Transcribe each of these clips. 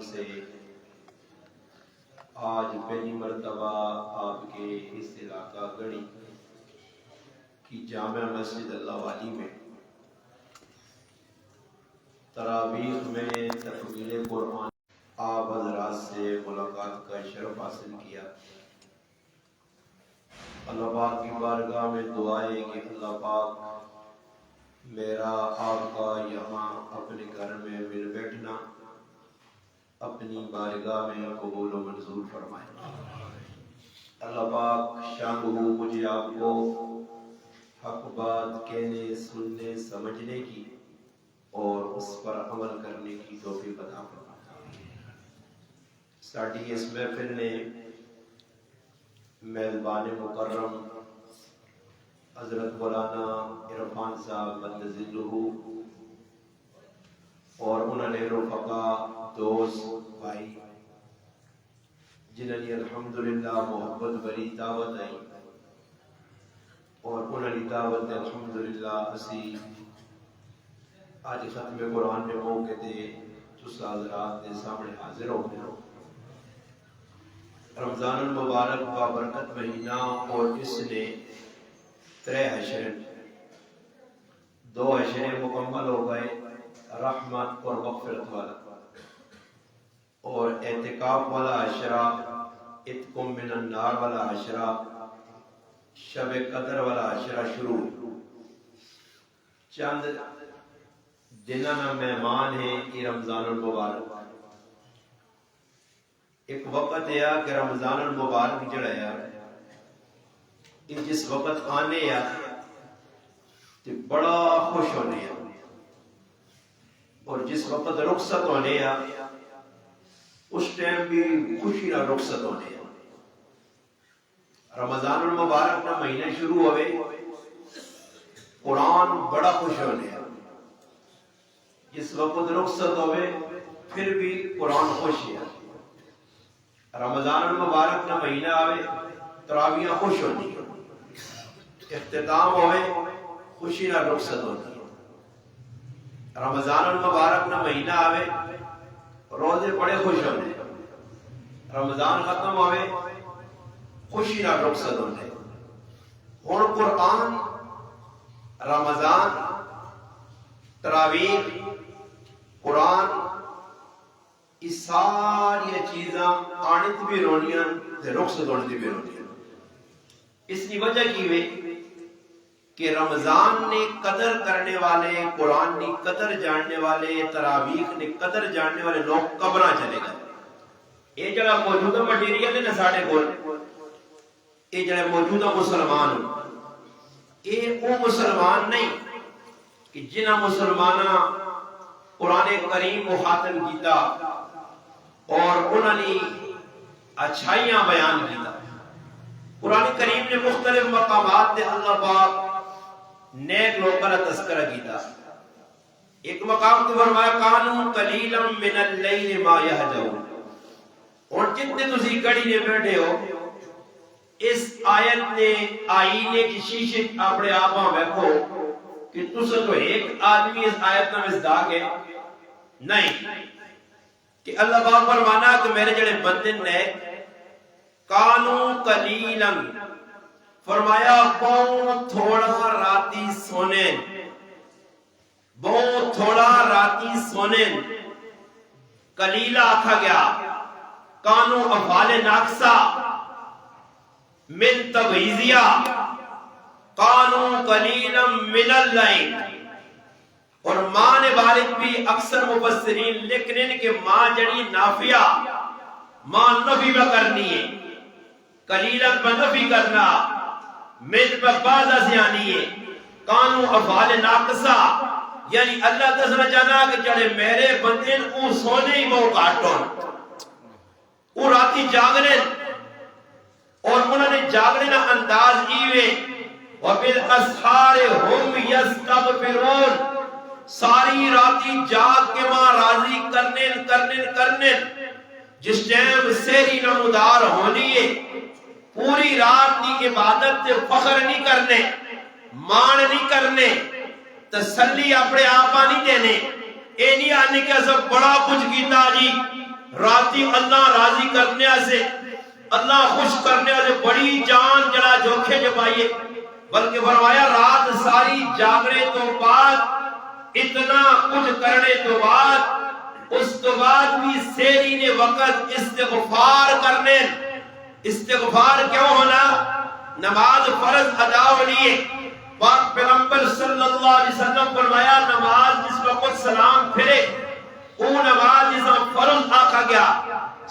سے آج پہلی مرتبہ آپ کے اس علاقہ گڑی کی جامع مسجد اللہ والی میں تراویح میں تفسیر قرآن آپ حضرات سے ملاقات کا شرف حاصل کیا۔ اللہ پاک کی بارگاہ میں دعا ہے کہ اللہ پاک میرا آپ کا یہاں اپنے گھر میں مل بیٹھنا اپنی بارگاہ میں قبول و منظور فرمائے۔ اللہ پاک شان مجھے آپ کو حق بات کہنے، سننے، سمجھنے کی اور اس پر عمل کرنے کی توفیق عطا فرمائے۔ ساڈی اس محفل نے میزبان مکرم حضرت مولانا عرفان صاحب مدد ذلہ اور انہوں نے رفقا دوست بھائی جنہوں نے الحمدللہ محبت بری دعوت آئی اور انہوں نے دعوت الحمدللہ اسی آج ختم قرآن میں موقع دے تسا حضرات کے سامنے حاضر ہو گئے۔ رمضان المبارک کا برکت مہینہ اور اس نے 3 حشر 2 حشر مکمل ہو گئے، رحمت اور مغفرت والا، اور اعتکاف والا عشرہ، اتقم من النار والا عشرہ، شب قدر والا عشرہ شروع۔ چند دنوں میں مہمان ہیں کہ رمضان المبارک ایک وقت ہے کہ رمضان المبارک جڑا ہے کہ جس وقت آنے یا تو بڑا خوش ہونے یا اور جس وقت رخصت ہونے یا اس ٹائم بھی خوشی نہ رخصت ہونے یا۔ رمضان المبارک کا مہینہ شروع ہوئے قرآن بڑا خوش ہونے یا، جس وقت رخصت ہوئے پھر بھی قرآن خوش ہے۔ رمضان المبارک کا مہینہ آوے تراویح خوش ہوتی ہے، اختتام ہوئے خوشی نہ رخصت ہوتی ہے۔ رمضان المبارک کا مہینہ آوے روزے بڑے خوش ہوتے ہیں، رمضان ختم ہوئے خوشی نہ رخصت ہوتے ہیں۔ اور قرآن، رمضان، تراویح، قرآن، یہ ساری چیزاں آنت بھی رونیاں رخصت ہونے بھی رونیاں۔ اس کی وجہ کی ہوئی کہ رمضان نے قدر کرنے والے، قرآن نے قدر جاننے والے، تراویح نے قدر جاننے والے لوگ قبراں چلے گئے۔ یہ جڑا موجودہ مٹیریل ہے نا ساڑھے کول، یہ جڑا موجودہ مسلمان یہ وہ مسلمان نہیں کہ جنہ مسلمانہ قرآن کریم کو خاتم کیتا اور انہوں نے اچھائیاں بیان کیتا۔ قرآن کریم نے مختلف مقامات دے اللہ پاک نیک لوگوں کا تذکرہ کیتا۔ ایک مقام تو فرمایا کانوا قلیلا من اللیل ما یہجعون، اور جتنے تسی گھڑی نے بیٹھے ہو اس آیت نے آئینے کی شیشے اپنے آپاں بیکھو کہ تسا تو ایک آدمی اس آیت میں مصداق ہے نہیں، کہ اللہ پاک فرمانا کہ میرے جڑے بندے نے کانو قلیلا، فرمایا بہت تھوڑا راتی سونے، بہت تھوڑا راتی سونے، قلیلا آکھا گیا، کانو افعال ناقصہ من تبعیضیہ، کانو قلیلا من اللیل، اور ماں نے والد بھی اکثر مفسرین لکھنے کہ ماں جڑی نافیہ، ماں نفی میں کرنی ہے، قلیلاً پر نفی کرنا، من پر بازہ سے آنی ہے، کانو افعال ناقصہ، یعنی اللہ تسنہ جانا کہ جڑے میرے بندے کو سونے ہی بہت کاٹون، وہ راتی جاگنے اور انہوں نے جاگنے نا انداز ایوے وَبِالْأَسْحَارِ هُمْ يَسْتَغْفِرُونَ، ساری راتی جاگ کے ماں راضی کرنے جس ٹائم سہری نمودار ہونی ہے، پوری رات کی عبادت تے فخر نہیں کرنے، مان نہیں کرنے، تسلی اپنے آپا نہیں دینے، اے نہیں آنے کہ ایسا بڑا کچھ کیتا جی راتی اللہ راضی کرنے سے اللہ خوش کرنے سے بڑی جان جڑا جوکھے جبائیے بلکہ فرمایا رات ساری جاگنے تو بعد اتنا کچھ کرنے تو بعد اس تو بعد بھی سیری نے وقت استغفار کرنے استغفار کیوں ہونا نماز فرض ادا ہونی پاک پیغمبر صلی اللہ علیہ وسلم فرمایا نماز جس وقت سلام پھرے وہ نماز جس وقت فرض آکھا گیا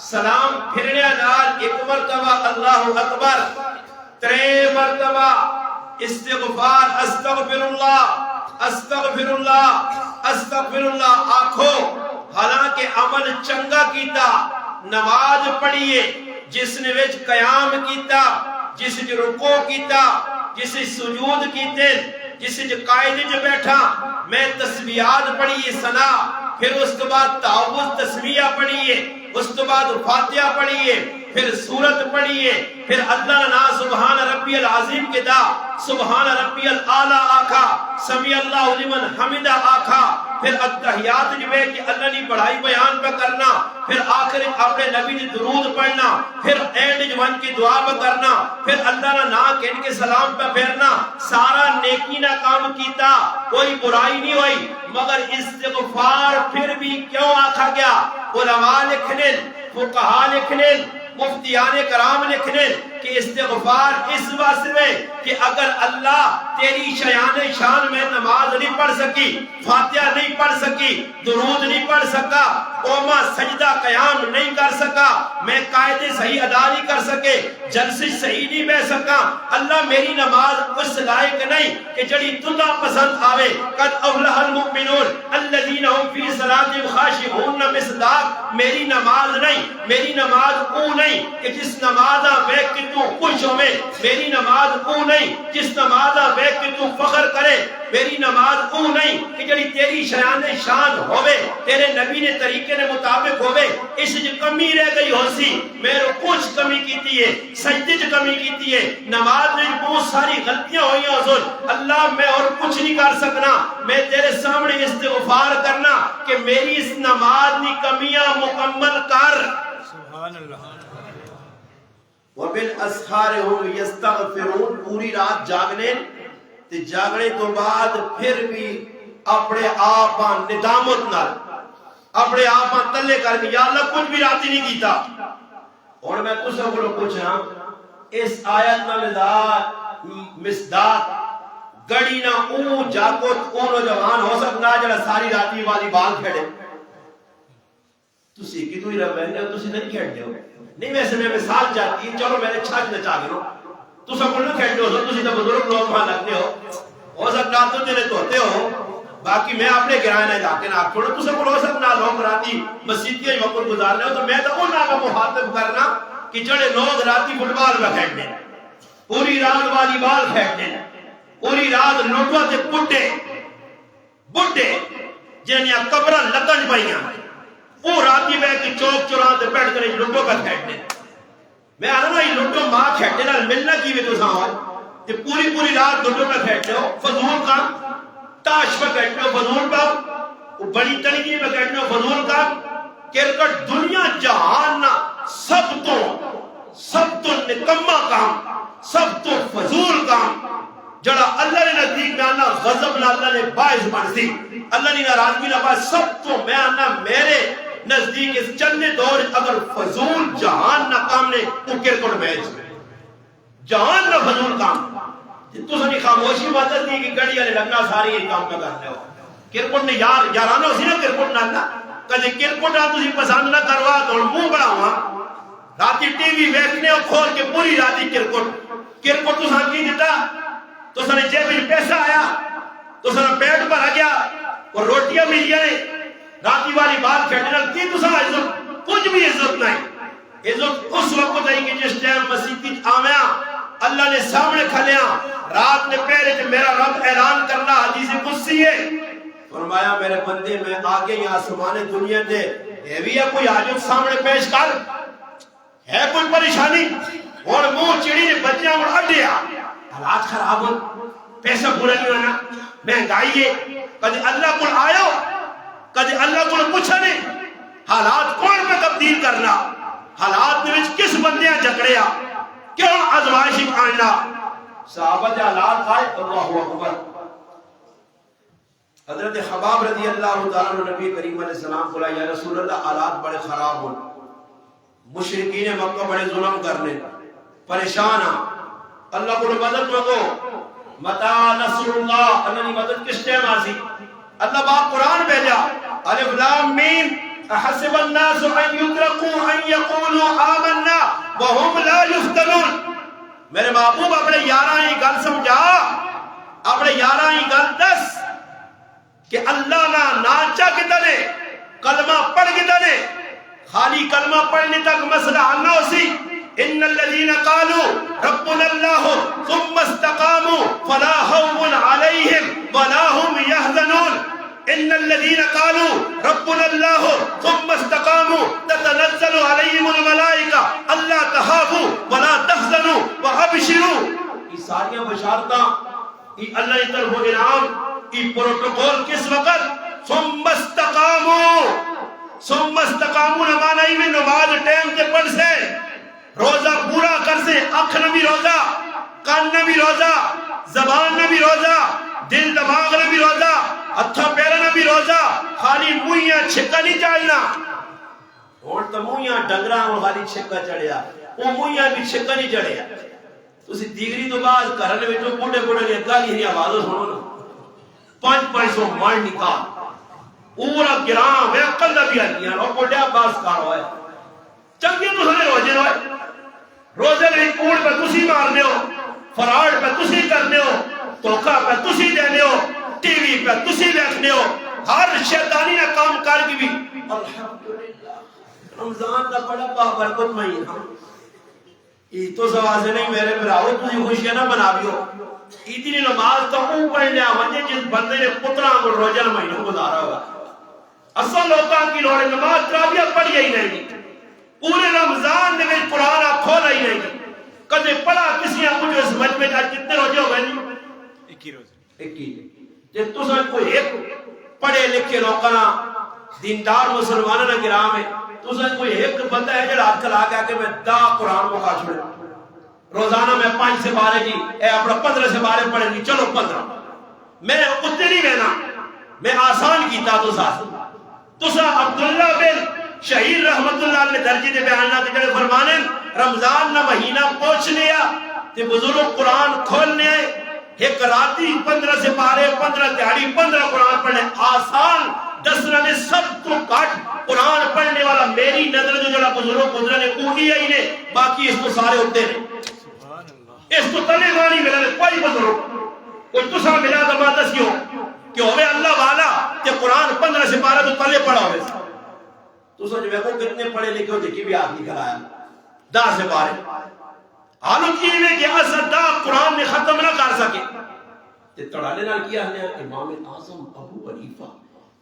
سلام پھرنے نال ایک مرتبہ اللہ اکبر 3 مرتبہ استغفار استغفر اللہ آکھو حالانکہ عمل چنگا کیتا نماز پڑھیے جس نے وچ قیام کیتا جس نے رکوع کیتا جس نے سجود کیتے جس نے قائد جو بیٹھا میں تسبیحات پڑھیے ثنا پھر اس کے بعد تعوذ تسمیہ پڑھیے اس کے بعد فاتحہ پڑھیے پھر سورت پڑھیے پھر اللہ نا سبحان ربی العظیم کے دا سبحان ربی العالی آکھا سمیع اللہ لمن حمدہ آکھا پھر التحیات جو ہے کہ اللہ نے بڑھائی بیان پہ کرنا پھر آخر اپنے نبی نے درود پڑھنا پھر اینڈ جوان کی دعا پہ کرنا پھر اللہ نا کہن کے سلام پہ پھیرنا سارا نیکی نہ کام کیتا کوئی برائی نہیں ہوئی مگر استغفار پھر بھی کیوں آکھا گیا علماء لکھنے فقہاء لکھنے مفتیان کرام لکھنے کہ استغفار اس واسطے میں کہ اگر اللہ تیری شان میں نماز نہیں پڑھ سکی فاتحہ نہیں پڑھ سکی درود نہیں پڑھ سکا قومہ سجدہ قیام نہیں کر سکا میں قائد صحیح ادا نہیں کر سکے جلسے صحیح نہیں بہ سکا اللہ میری نماز اس لائق نہیں کہ جڑی تندہ پسند آوے قد افلح المؤمنون الذین هم فی صلاتهم خاشعون مصداق میری نماز نہیں میری نماز او نہیں کہ جس نمازہ ویک کہ تو خوش ہوئے میری نماز او نہیں جس نمازہ ویک کہ تو فخر کرے میری نماز او نہیں کہ جڑی تیری شان ہوئے تیرے نبی نے طریقے نے مطابق ہوئے اس جو کمی رہ گئی ہو سی میرے کچھ کمی کیتی ہے سجدے جو کمی کیتی ہے نماز میں بہت ساری غلطیاں ہوئی ہیں حضور اللہ میں اور کچھ نہیں کر سکنا میں تیرے سامنے استغفار کرنا کہ میری اس نماز کی کمیاں مکمل کر سبحان اللہ وَبِالْأَسْحَارِ هُمْ يَسْتَغْفِرُونَ پوری رات جاگنے تے جاگنے تو بعد پھر بھی اپنے آپاں ندامت نال اپنے آپاں تلے کر کے یا اللہ کچھ بھی راتی نہیں کیتا اور میں تسا کو پوچھنا اس آیت نال مصداق گڑی نہ او جاکو او نوجوان ہو سکنا جڑا ساری راتی والی بال کھڑے تسی کی تو ہی رب ہے تسی نہیں کھڑتے ہو نہیں ویسے میں مثال چاہتی ہے چلو میں نے چھاج نہ چاہ گئے تو سب کو نہ کھڑتے ہو تو تو بزرگ لوگ وہاں لگتے ہو سکتا تو تیرے توتے ہو باقی میں اپنے گرائے نہ جاتے نہ آپ چھوڑو تو سب کو ہو سکتا لوگ راتی مسجدی وقت گزارنے ہو تو میں تو ان آگا محاطب کرنا کہ جڑے لوگ راتی فٹبال میں کھیلتے پوری رات والی بال کھیلتے پوری رات لوٹوا سے بڈے جنیا قبرہ لگن پائیاں وہ راتی میں کہ چوک چوران تے بیٹھ کر لوٹو کا کھیٹنے میں آنا نا یہ لوٹو ماں کھیٹنے نال ملنا کی بھی تو ساں کہ پوری رات لوٹو کا کھیٹنے ہو فضول کام تاش پہ کھیٹنے ہو فضول کام بڑی تنگی پہ کھیٹنے ہو فضول کام کرکٹ دنیا جہاننا سب تو نکمہ کام سب تو فضول کام جڑا اللہ نے نزدیک میں آنا غضب نہ اللہ نے باعث بنسی اللہ نے ناراضگی نہ باعث سب تو میں آنا میرے نزدیک اس چلنے دور اگر فضول جہان نہ کام نے تو کرکٹ میچ جہان نہ فضول کام تو سنی خاموشی مدد دی کہ گڑی علی لگنا ساری یہ کام کا کرنے ہو کرکٹ نے یارانہ اسی نا کرکٹ نہ اللہ کدھے کرکٹ نہ تسی پسند نہ کروا تو منہ بڑا ہوا راتی ٹی وی ویکھنے اور کھول کے پوری راتی کرکٹ تو سن کی دیتا تو سنے جیب میں پیسہ آیا تو سنے پیٹ پر آ گیا اور روٹیاں بھی لیا نے راتی والی بات کھڑنے لگتی تو سنے عزت کچھ بھی عزت نہیں عزت اس وقت ہے کہ جس ٹائم مسیحی آمیا اللہ نے سامنے کھلیا رات نے پہلے کہ میرا رب اعلان کرنا حدیث قدسی ہے فرمایا میرے بندے میں آگے یہ آسمان دنیا دے ہے بھی ہے کوئی حاجت سامنے پیش کر ہے کوئی پریشانی اور منہ چڑی نے بچیاں اور اڈیا حالات خراب ہو پیسہ پورا نہیں ہونا مہنگائی ہے کدی اللہ کو آیا کدی اللہ کو پوچھا نہیں حالات کون پہ تبدیل کرنا حالات میں کس بندیاں جھگڑیا کیوں آزمائش آنا صحابہ دے حالات آئے اللہ اکبر حضرت خباب رضی اللہ تعالیٰ عنہ نبی کریم علیہ السلام کو یا رسول اللہ حالات بڑے خراب ہوں مشرکین مکہ بڑے ظلم کرنے پریشان اللہ کو مدد مانگو متا نصر اللہ اللہ نے مدد کس ٹائم آسی اللہ باپ قرآن بھیجا الف لام میم احسب الناس ان یترکوا ان یقولوا آمنا وهم لا یفتنون میرے محبوب اپنے یاراں ہی گل سمجھا اپنے یاراں ہی گل دس کہ اللہ نہ ناچا کتنے کلمہ پڑھ کتنے خالی کلمہ پڑھنے تک مسئلہ حل نہ ہوسی ان الذين قالوا ربنا الله ثم استقاموا فلا خوف عليهم ولا هم يحزنون ان الذين قالوا ربنا الله ثم استقاموا تتنزل عليهم الملائكه الا تخافوا ولا تحزنوا وابشروا یہ ساری بشارتاں یہ اللہ کی طرف انعام یہ پروٹوکول کس وقت ثم استقاموا نماز میں نماز ٹائم سے پڑھ سے روزہ پورا کر سے اکھ نہ بھی روزہ کان نہ بھی روزہ زبان نہ بھی روزہ دل دماغ نہ بھی روزہ ہتھا پیر نہ بھی روزہ خالی مویاں چھکا نہیں چاہنا اور تو مویاں ڈنگراں اور خالی چھکا چڑھیا وہ مویاں بھی چھکا نہیں چڑھیا تسی دیگری تو بعد گھر وچ بوڑھے بوڑھے دی گالی دی آواز سنو نا 500 مال نکال پورا گرام ہے عقل نہ بھی آگیا اور بڑھیا باس کار ہوئے چنگی تو سنے روزے ہوئے روزے میں کوڑ پہ تسی مارنے ہو فراڈ پہ تسی کرنے ہو توکہ پہ تسی دینے ہو ٹی وی پہ تسی بیٹھنے ہو ہر شیطانی نہ کام کر کی بھی الحمدللہ رمضان کا بڑا برکت مہینہ یہ تو سوازے نہیں میرے براؤ تجھے خوشیاں نہ بنا بھی ہو اتنی نماز تو اون پڑھنے آمجھے جس بندے نے پترہ کو روزہ مہینہ گزارا ہوگا اصل لوگاں کی لوڑے نماز تراویہ پڑھی ہی نہیں پورے رمضان نے میری قرآن کھولا ہی نہیں کدے پڑھا کسی آپ مجھے سمجھ میں آج کتنے روزے ہو گئے نہیں 21 روزے 21 جب تو سن کوئی ایک پڑھے لکھے لوگاں دیندار مسلمانوں نے گرام ہے تو سن کوئی ایک بندہ ہے جڑا ہاتھ کھلا کے میں دا قرآن کو کھا چھوڑے روزانہ میں 5 سے 12 کی اے اپنا 15 سے 12 پڑھیں گی چلو 15 میں اتنے نہیں رہنا میں آسان کیتا تو ساتھ تو سا عبداللہ بن شہید رحمت اللہ نے درجی دے بیانہ کے جڑے فرمانے رمضان نہ مہینہ پہنچ لیا تے بزرگ قرآن کھولنے ایک راتی 15 سے 12 15 تہاڑی 15 قرآن پڑھنے آسان 10 میں سب تو کٹ قرآن پڑھنے والا میری نظر جو جڑا بزرگ قدرہ نے اونی ہی نے باقی اس کو سارے ہوتے ہیں اس کو تلے مانی ملا نے کوئی بزرگ کوئی تو سا ملا دماغ دسیوں کہ ہوئے اللہ والا کہ قرآن 15 سے 12 تو تلے پڑھا ہوئے تو سوچ میں کو کتنے پڑھے لکھے ہوتے کی بھی آدھ نکل آیا 10 سے 12 حالت یہ ہے کہ اسد دا قرآن نے ختم نہ کر سکے تے تڑالے نہ کیا ہے امام اعظم ابو حنیفہ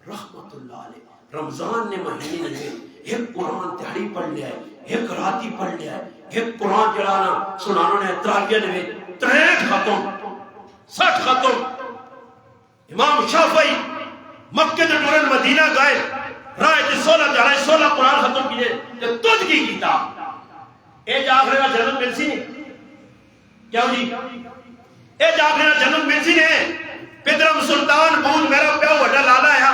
رحمت اللہ علیہ رمضان نے مہینے میں ایک قرآن تہاڑی پڑھ لیا ہے ایک راتی پڑھ لیا ہے ایک قرآن جڑانا سنانوں نے تراویہ نے 63 ختم 60 ختم امام شافعی مکہ سے ٹورن مدینہ گئے رائے تے 16 قرآن ختم کیے تے تجھ کی کتاب اے جاکرے کا جنم ملسی نے کیا ہو جی اے جاکرے کا جنم ملسی نے پدرم سلطان بود میرا پیو وڈا لالا ہے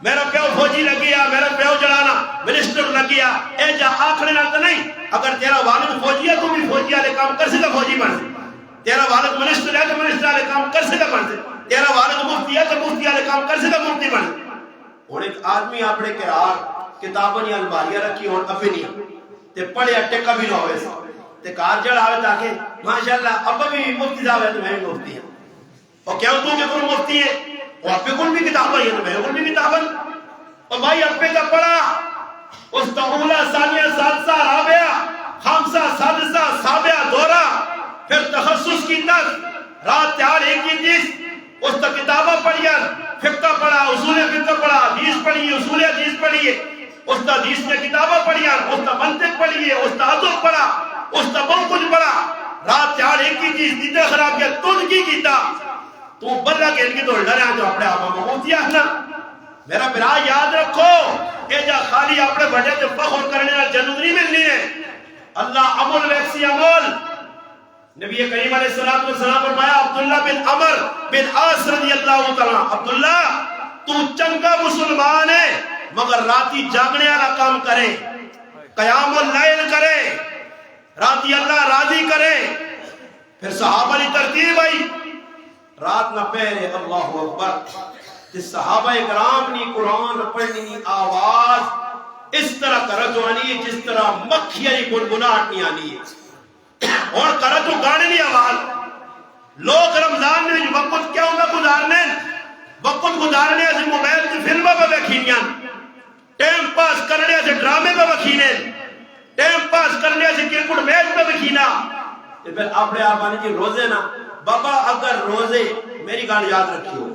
میرا پیو فوجی لگیا میرا پیو جڑانا منسٹر لگیا اے جا آکھنے نہ نہیں اگر تیرا والد فوجی ہے تو بھی فوجی والے کام کر سکتا فوجی بن سے تیرا والد منسٹر ہے تو منسٹر والے کام کر سکتا بن سے تیرا والد مفتی ہے تو مفتی والے کام کر سکتا مفتی بن سے اور ایک آدمی اپنے قرار کتابیں یا الماریاں رکھی اور اپنی تے پڑھے اٹے کبھی نہ ہوئے تے کار جڑ آوے تاکہ ماشاءاللہ ابا بھی مفتی صاحب ہے تو میں مفتی ہوں اور کیا تو کہ کوئی مفتی ہے وہ اپنے کل بھی کتاب ہے تو میں کل بھی کتاب ہے اور بھائی اپنے کا پڑھا اس تا اولا ثانیہ سادسہ رابعہ خامسہ سادسہ سابعہ دورہ پھر تخصص کی تک رات تیار ایک کی جس اس تا کتابہ پڑھیا فقہ پڑھا اصول فقہ پڑھا حدیث پڑھی اصول حدیث پڑھی اس تا حدیث نے کتابہ پڑھیا اس تا منطق پڑھی اس تا ادب پڑھا اس تا بہت کچھ پڑھا رات تیار ایک کی چیز دیدے خراب کیا تن کی کیتا تو بلہ کے ان کی تو ڈرے ہیں جو اپنے آپ میں مفتی آنا میرا برا یاد رکھو کہ جا خالی اپنے بڑے تے فخر کرنے نال جنت نہیں ملنی ہے. اللہ عمل ویکسی عمل. نبی کریم علیہ الصلوۃ والسلام فرمایا عبداللہ بن عمر بن عاص رضی اللہ تعالی، عبداللہ تو چنگا مسلمان ہے مگر راتی جاگنے والا کام کرے، قیام اللیل کرے، راتی اللہ راضی کرے. پھر صحابہ کی ترتیب آئی رات نہ پہرے اللہ اکبر. جس صحابہ کرام نے قرآن پڑھنی آواز اس طرح کرتو آنی ہے جس طرح مکھیاں گنگناہٹ نہیں آنی ہے اور کرتو گانے نہیں آواز. لوگ رمضان میں وقت کیا ہوگا گزارنے، وقت گزارنے سے موبائل کی فلموں پہ وکھینیاں، ٹائم پاس کرنے سے ڈرامے پہ وکھینے، ٹائم پاس کرنے سے کرکٹ میچ پہ وکھینا. پھر اپنے آپ آنے جی روزے نا بابا اگر روزے میری گال یاد رکھی ہو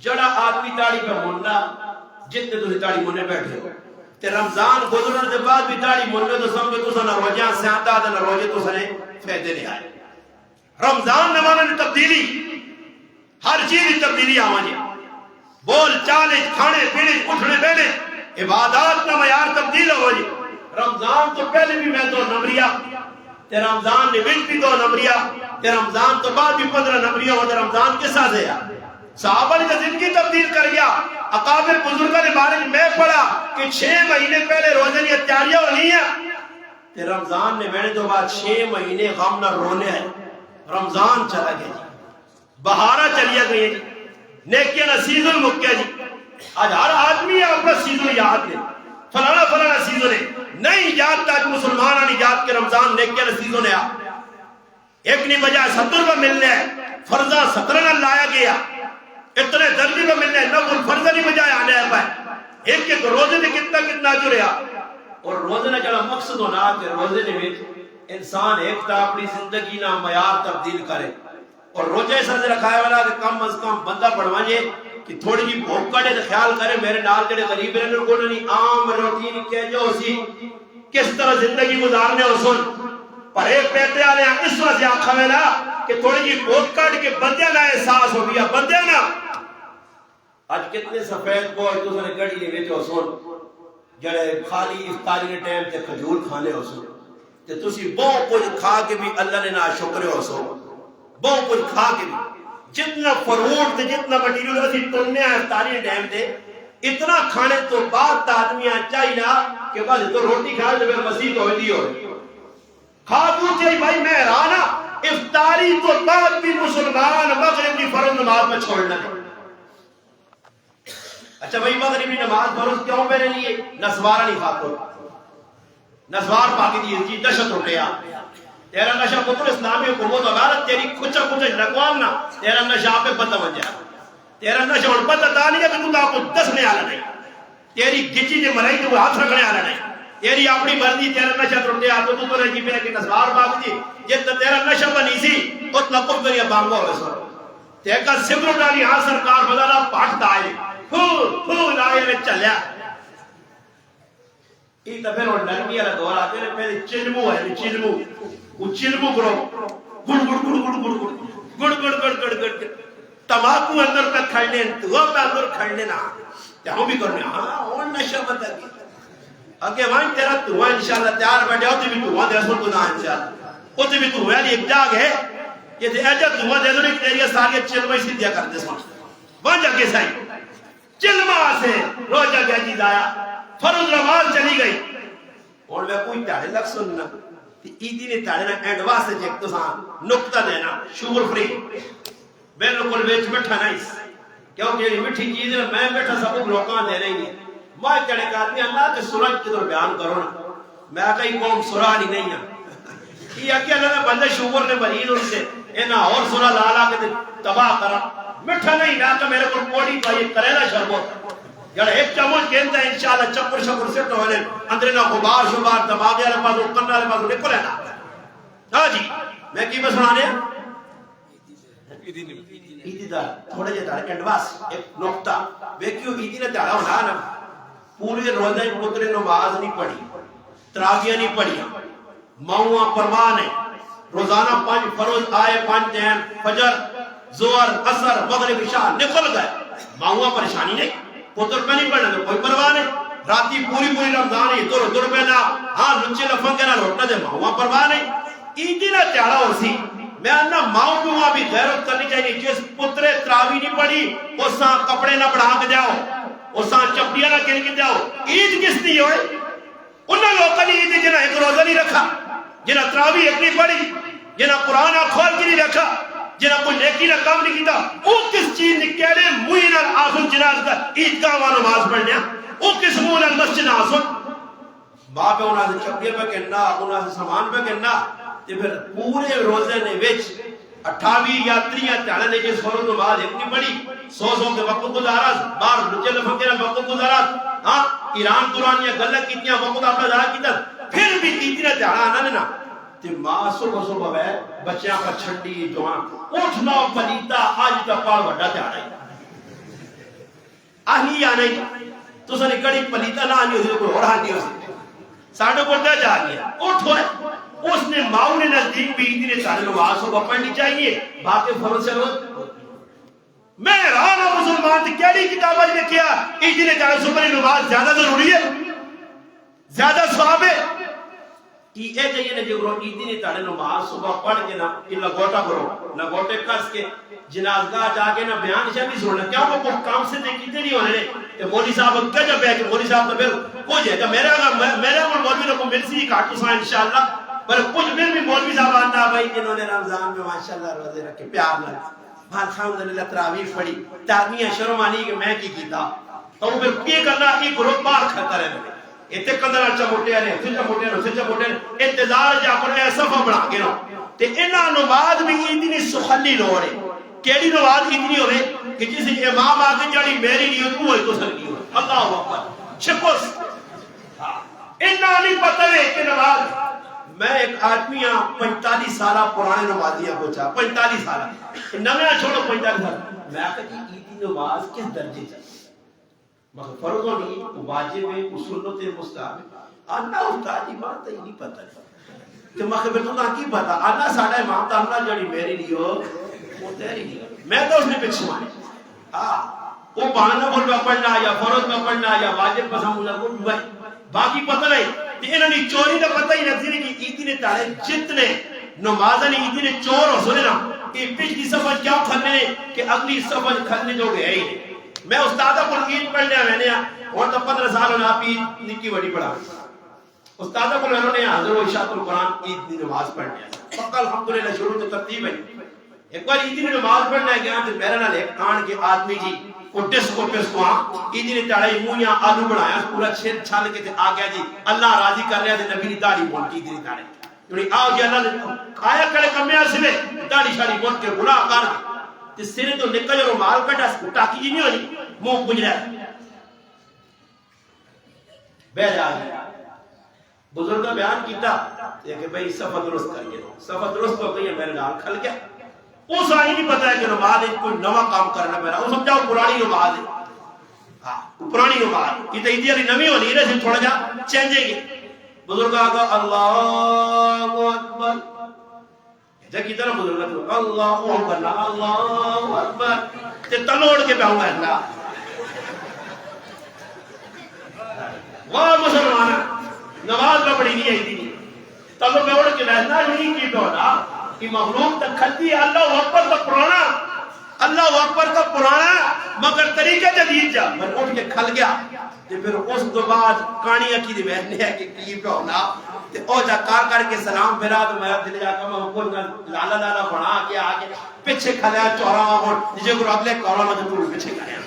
جڑا آدمی تاڑی پہ مننا جتنے تسی تاڑی مننے بیٹھے ہو تے رمضان گزرنے کے بعد بھی تاڑی مننے تو سمجھو تو سنا روجیاں سیاندہ دے نہ روجے تو سنے فیدے نہیں آئے. رمضان نمانے نے تبدیلی ہر چیز کی تبدیلی آوانی، بول چالے کھانے پینے اٹھنے بیٹھے عبادات کا معیار تبدیل ہو جی. رمضان تو پہلے بھی میں تو نمبریا تے رمضان نے وچ بھی دو نمبریا تے رمضان تو بعد بھی 15 نمبریا ہو تے رمضان کس ساتھ ہے؟ صحابہ نے زندگی تبدیل کر گیا. اکابر بزرگوں کے بارے میں پڑھا کہ 6 مہینے پہلے روزے کی تیاریاں ہونی ہیں تے رمضان نے میرے تو بعد 6 مہینے غم نہ رونے ہیں. رمضان چلا گیا جی، بہارا چلیا گئی جی، نیکیاں نہ سیزن مکیا جی. آج ہر آدمی اپنا سیزن یاد لے فلانا فلانا سیزن ہے نہیں یاد تھا کہ مسلمان نہیں یاد کہ رمضان نیکیاں نہ سیزن ہے. ایک نہیں بجائے 70 کا ملنے ہے فرضہ 17 نہ لایا گیا اتنے درجے کا ملنے ہے نفل فرضہ نہیں بجائے آنے ہے پائے ایک ایک روزے نے کتنا جڑیا. اور روزے نے جڑا مقصد ہونا کہ روزے نے بھی انسان ایک طرح اپنی زندگی نہ معیار تبدیل کرے. اور روزے سر سے رکھائے والا کہ کم از کم بندہ پڑھوائے کہ تھوڑی جی بھوک کڑے تو خیال کرے میرے نال جڑے غریب رہنے کو نہیں عام روٹی نہیں کہہ جو اسی کس طرح زندگی گزارنے ہو سن پر ایک پیٹے آلے ہیں اس وجہ سے آنکھا میں نا کہ تھوڑی جی بھوک کڑ کے بندیاں نہ احساس ہو گیا بندیاں نہ. آج کتنے سفید بوئے تو سنے گڑی لے بیٹے ہو سن جڑے خالی افطاری نے ٹائم تے کھجور کھانے ہو سن تے تسی بہت کچھ کھا کے بھی اللہ نے نا شکر ہو سن بہت کچھ کھا کے بھی جتنا فروٹ تے جتنا مٹیریل اسی تننے ہیں افطاری نے ٹائم تے اتنا کھانے تو بعد آدمی چاہیے نا کہ بس تو روٹی کھائے تو پھر مسیح تو ہوئی ہو کھا پوچھے بھائی میں رانا افطاری تو بعد بھی مسلمان مغرب کی فرض نماز میں چھوڑنا ہے. اچھا بھائی مغربی نماز فرض کیوں میرے لیے نسوارا نہیں کھاتے نسوار پاکی دی جی نشہ ٹوٹیا تیرا نشہ پتر اسلامی حکومت عدالت تیری کچھ لگوان نہ تیرا نشہ آپ پہ پتہ بن جائے تیرا نشہ اور پتہ تا نہیں ہے کہ تو آپ کو دسنے آلا نہیں تیری گچی جو مرائی تو ہاتھ رکھنے آلا نہیں تیری اپنی مرضی تیرا نشہ ٹوٹیا تو تو رہی پہ کہ نسوار پاکی دی جتنا تیرا نشہ بنی سی اتنا کم کریا بانگو ہوئے سر تیکا سبرو ڈالی ہاں سرکار بدالا پاٹتا آئے پھو لائے میں چلیا ایک دفعہ اور نرمی والا دور آتے ہیں پہلے چلمو ہے چلمو وہ چلمو کرو گڑ گڑ گڑ گڑ گڑ گڑ گڑ گڑ گڑ گڑ گڑ تماکو اندر پہ کھڑنے تو پہ اندر کھڑنے نا ہم بھی کرنے ہاں اور نشہ بتا گی اگے وہاں تیرا دعا انشاءاللہ تیار بیٹھے ہوتے بھی دعا دے سن گناہ انشاءاللہ ہوتے بھی دعا لی ایک جاگ ہے یہ دے ایجا دعا دے سن ایک تیریہ سالی چلمہ اسی دیا کرتے سن وہاں جا کے سائی چلمہ سے روجہ گیا جیز آیا فرض نماز چلی گئی اور میں کوئی تاڑے لگ سننا ایدی نے تاڑے نا ایڈوا سے چیک تو ساں نکتہ دینا شوگر فری بلکل بیچ بیٹھا نائس کیونکہ یہ مٹھی چیز ہے میں بیٹھا سب لوکاں دے رہی ہے میں کہنے کہتے ہیں اللہ کے سورج کی طور بیان کرو نا میں کہیں قوم سورہ نہیں ہے یہ کہ اللہ نے بندے شوگر نے مریض ان سے اینا اور سورہ لالا کے تباہ کرا مٹھا نہیں نا کہ میرے کو پوڑی پائی کریلا شربت یار ایک چمچ کہتا ہے انشاءاللہ چکر شکر سے تو ہے اندر نہ غبار شبار دماغی والے پاس اکرنے والے پاس نکل ہے نا ہاں جی میں کی میں سنانے ایدی دا تھوڑے جے دار انڈواس ایک نقطہ بیکیو ایدی نے دارا ہونا نا پوری روزہ پتر نماز نہیں پڑھی تراغیاں نہیں پڑھی ماؤں پرواہ نہیں روزانہ 5 فروض آئے 5 ٹائم فجر ظہر عصر مغرب عشاء نکل گئے ماؤں پریشانی نہیں پتر پہ نہیں پڑھنا تو کوئی پرواہ نہیں، راتی پوری رمضان ہی تو ردر پہ نہ ہاں لچے لفن کے نہ لوٹنا دے ماں پرواہ نہیں. عیدی نہ تیارا ہو سی میں انہا ماؤں پہ وہاں بھی غیرت کرنی چاہیے. جس پترے تراوی نہیں پڑی اس ساں کپڑے نہ بڑھا کے جاؤ، اس ساں چپڑیاں نہ کر کے جاؤ. عید کس دی ہوئے؟ انہاں لوگوں نے عید جنہاں ایک روزہ نہیں رکھا، جنہاں تراوی ایک نہیں پڑی، جنہاں قرآن کھول کے نہیں رکھا، جنہاں کوئی نیکی نہ کام نہیں کیتا. وہ کس چیز نے کہڑے موئی نال آسن جناز کا عیدگاہ والا نماز پڑھنے، وہ کس منہ نال مسجد آسن ماں پہ انہاں سے چپڑیاں پہ کہنا، انہاں سے سامان پہ کہنا. تے پھر پورے روزے نے وچ 28 یا 30 تیالہ نے جس فرض نماز ایک نہیں پڑھی، 100 کے وقت گزارا، باہر لچل فقیرہ وقت گزارا، ہاں ایران دورانیاں غلط کیتیاں وقت اپنا ضائع کیتا، پھر بھی عیدی نہ تیارہ آنا نا. تے ماں صبح ہے بچیاں پر چھنڈی جوان اٹھنا پلیتا آج تا پار وڈا تیارہ ہے آہی یا نہیں تو سنے کڑی پلیتا نہ آنی ہوتی کوئی اور آنی ہوتی ساڑھے کو دے جا گیا اٹھو ہے. اس نے ماؤں نے نزدیک بھی عیدی نے سارے نماز صبح پڑھنی چاہیے باقی فرض سے روز. میں رانا مسلمان تھی کیڑی کتابہ نے کیا عیدی نے کہا صبح نماز زیادہ ضروری ہے، زیادہ ثواب ہے. یہ جائیے نا جو عیدی نے تاڑے نماز صبح پڑھ کے نا انہا گوٹا کرو نہ گوٹے کس کے جنازگاہ جا کے نا بیان شاہ بھی سننا کیا وہ کام سے دیکھتے نہیں ہونے کہ مولی صاحب کیا جب ہے کہ مولی صاحب تو پھر کچھ ہے کہ میرے اگر مولوی نے کو مل سی کاٹو سا انشاءاللہ پر کچھ میں بھی مولوی صاحب آنا بھائی جنہوں نے رمضان میں ماشاءاللہ روزے رکھے پیار لگا الحمدللہ تراویح پڑھی تارمیہ شرمانی کہ میں کی کیتا تو وہ پھر یہ کرنا ایک گروہ بار کھتا رہے اتنے کندر اچھا موٹے آنے سچا موٹے آنے سچا موٹے آنے انتظار جا کر ایسا فا بنا کے نو تے انہا نماز بھی اتنی سخلی لو رہے کیڑی نماز اتنی ہو رہے کہ جس امام آگے جاڑی میری نہیں ہوتی وہ تو سر نہیں ہوتی. اللہ اکبر چھپس انہا نہیں پتہ ہے کہ نماز. میں ایک آدمی ہاں 45 سالہ پرانے نمازیاں پہنچا 45 سالہ نمیا چھوڑو 45 سالہ میں آکا جی عیدی نماز کس درجے چاہیے مگر فرض نہیں واجب ہے سنت مستحب ہے. آنا استاد جی بات ہی نہیں پتہ کہ مخبر تو نہ کی پتہ آنا ساڑھا امام تا اللہ جڑی میری نہیں ہو وہ تیری نہیں میں تو اس نے پچھ مانے وہ بہانہ بول میں پڑھنا یا فرض میں پڑھنا یا واجب پسند مجھے کوئی باقی پتہ نہیں. انہوں نے چوری کا پتہ ہی نظر کہ عیدی نے تاڑے جتنے نمازہ نے عیدی نے چور ہو سنے نا کہ پچھلی سفر کیا کھلنے کہ اگلی سفر کھلنے جو گئے ہی نہیں. میں استادہ کو عید پڑھنے میں نے اور تو 15 سال ہونا آپ عید نکی بڑی پڑھا استادہ کو انہوں نے حضر و اشاعت القرآن عید کی نماز پڑھنے فقہ الحمدللہ شروع تو ترتیب ہے. ایک بار عید کی نماز پڑھنے گیا تو میرے نال ایک آن کے آدمی جی کوٹس کو عید نے تاڑے مویاں آلو بڑھایا پورا چھل چھال کے آ گیا جی اللہ راضی کر رہا تھے نبی داڑھی بول کی عید نے تاڑے یعنی آؤ جی اللہ نے آیا کڑے کمیاں سلے داڑھی شاڑی بول کے گناہ کر تے سرے تو نکل جو مال کٹا ٹاکی جی نہیں ہونی منہ پنج رہا بے جا گیا بزرگ کا بیان کیتا کہ بھئی صفحہ درست کر کے صفحہ درست ہو گئی ہے میرے نال کھل گیا. اس آئی نہیں پتا ہے کہ نماز ہے کوئی نوا کام کرنا میرا وہ سمجھا پرانی نماز ہے پرانی نماز یہ تو عیدی علی نمی ہونی ہے سے تھوڑا جا چینجیں گے. بزرگ آگا اللہ اکبر جا کی طرح بزرگ اللہ اکبر اللہ اکبر تے تلوڑ کے بیاؤں گا اللہ واہ مسلمانہ نماز میں پڑھی نہیں آئی تھی تلو بیوڑ کے بیٹھنا نہیں کی بیوڑا کہ مخلوق تک کھلتی ہے اللہ اکبر کا پرانا اللہ اکبر کا پرانا مگر طریقہ جدید جا میں اٹھ کے کھل گیا تے پھر اس دو بعد کانی عقیدے بیٹھنے ہے کہ کی بیوڑا تے او جا کر کے سلام پھرا تو میرا دل جا کر میں کوئی لالا لالا بنا کے آگے پیچھے کھلیا چورا اور جسے کو اگلے کورونا جو پورے پیچھے کھلیا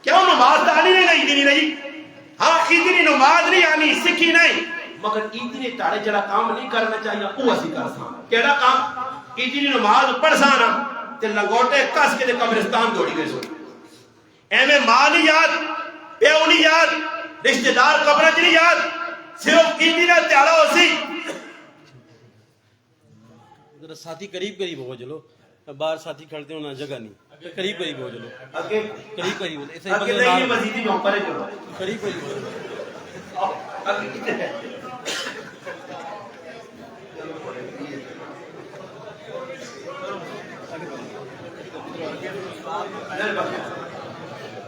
کیوں نماز آنی نہیں دی نہیں ہاں عیدی نماز نہیں آنی سکھی نہیں مگر عیدی نے تاڑے جڑا کام نہیں کرنا چاہیے وہ اسی کر ساں کیڑا کام عیدی نماز پڑھ سانا تے لنگوٹے کس کے قبرستان دوڑی گئے سو ایمیں ماں نہیں یاد پیو نہیں یاد رشتہ دار قبر نہیں یاد صرف عیدی نے تیارا ہو سی ذرا ساتھی قریب قریب ہو چلو باہر ساتھی کھڑتے ہونا جگہ نہیں قریب قریب ہو چلو قریب قریب ہو ایسے اگے نہیں مزیدی میں اوپر کرو قریب قریب ہو چلو اگے کتنے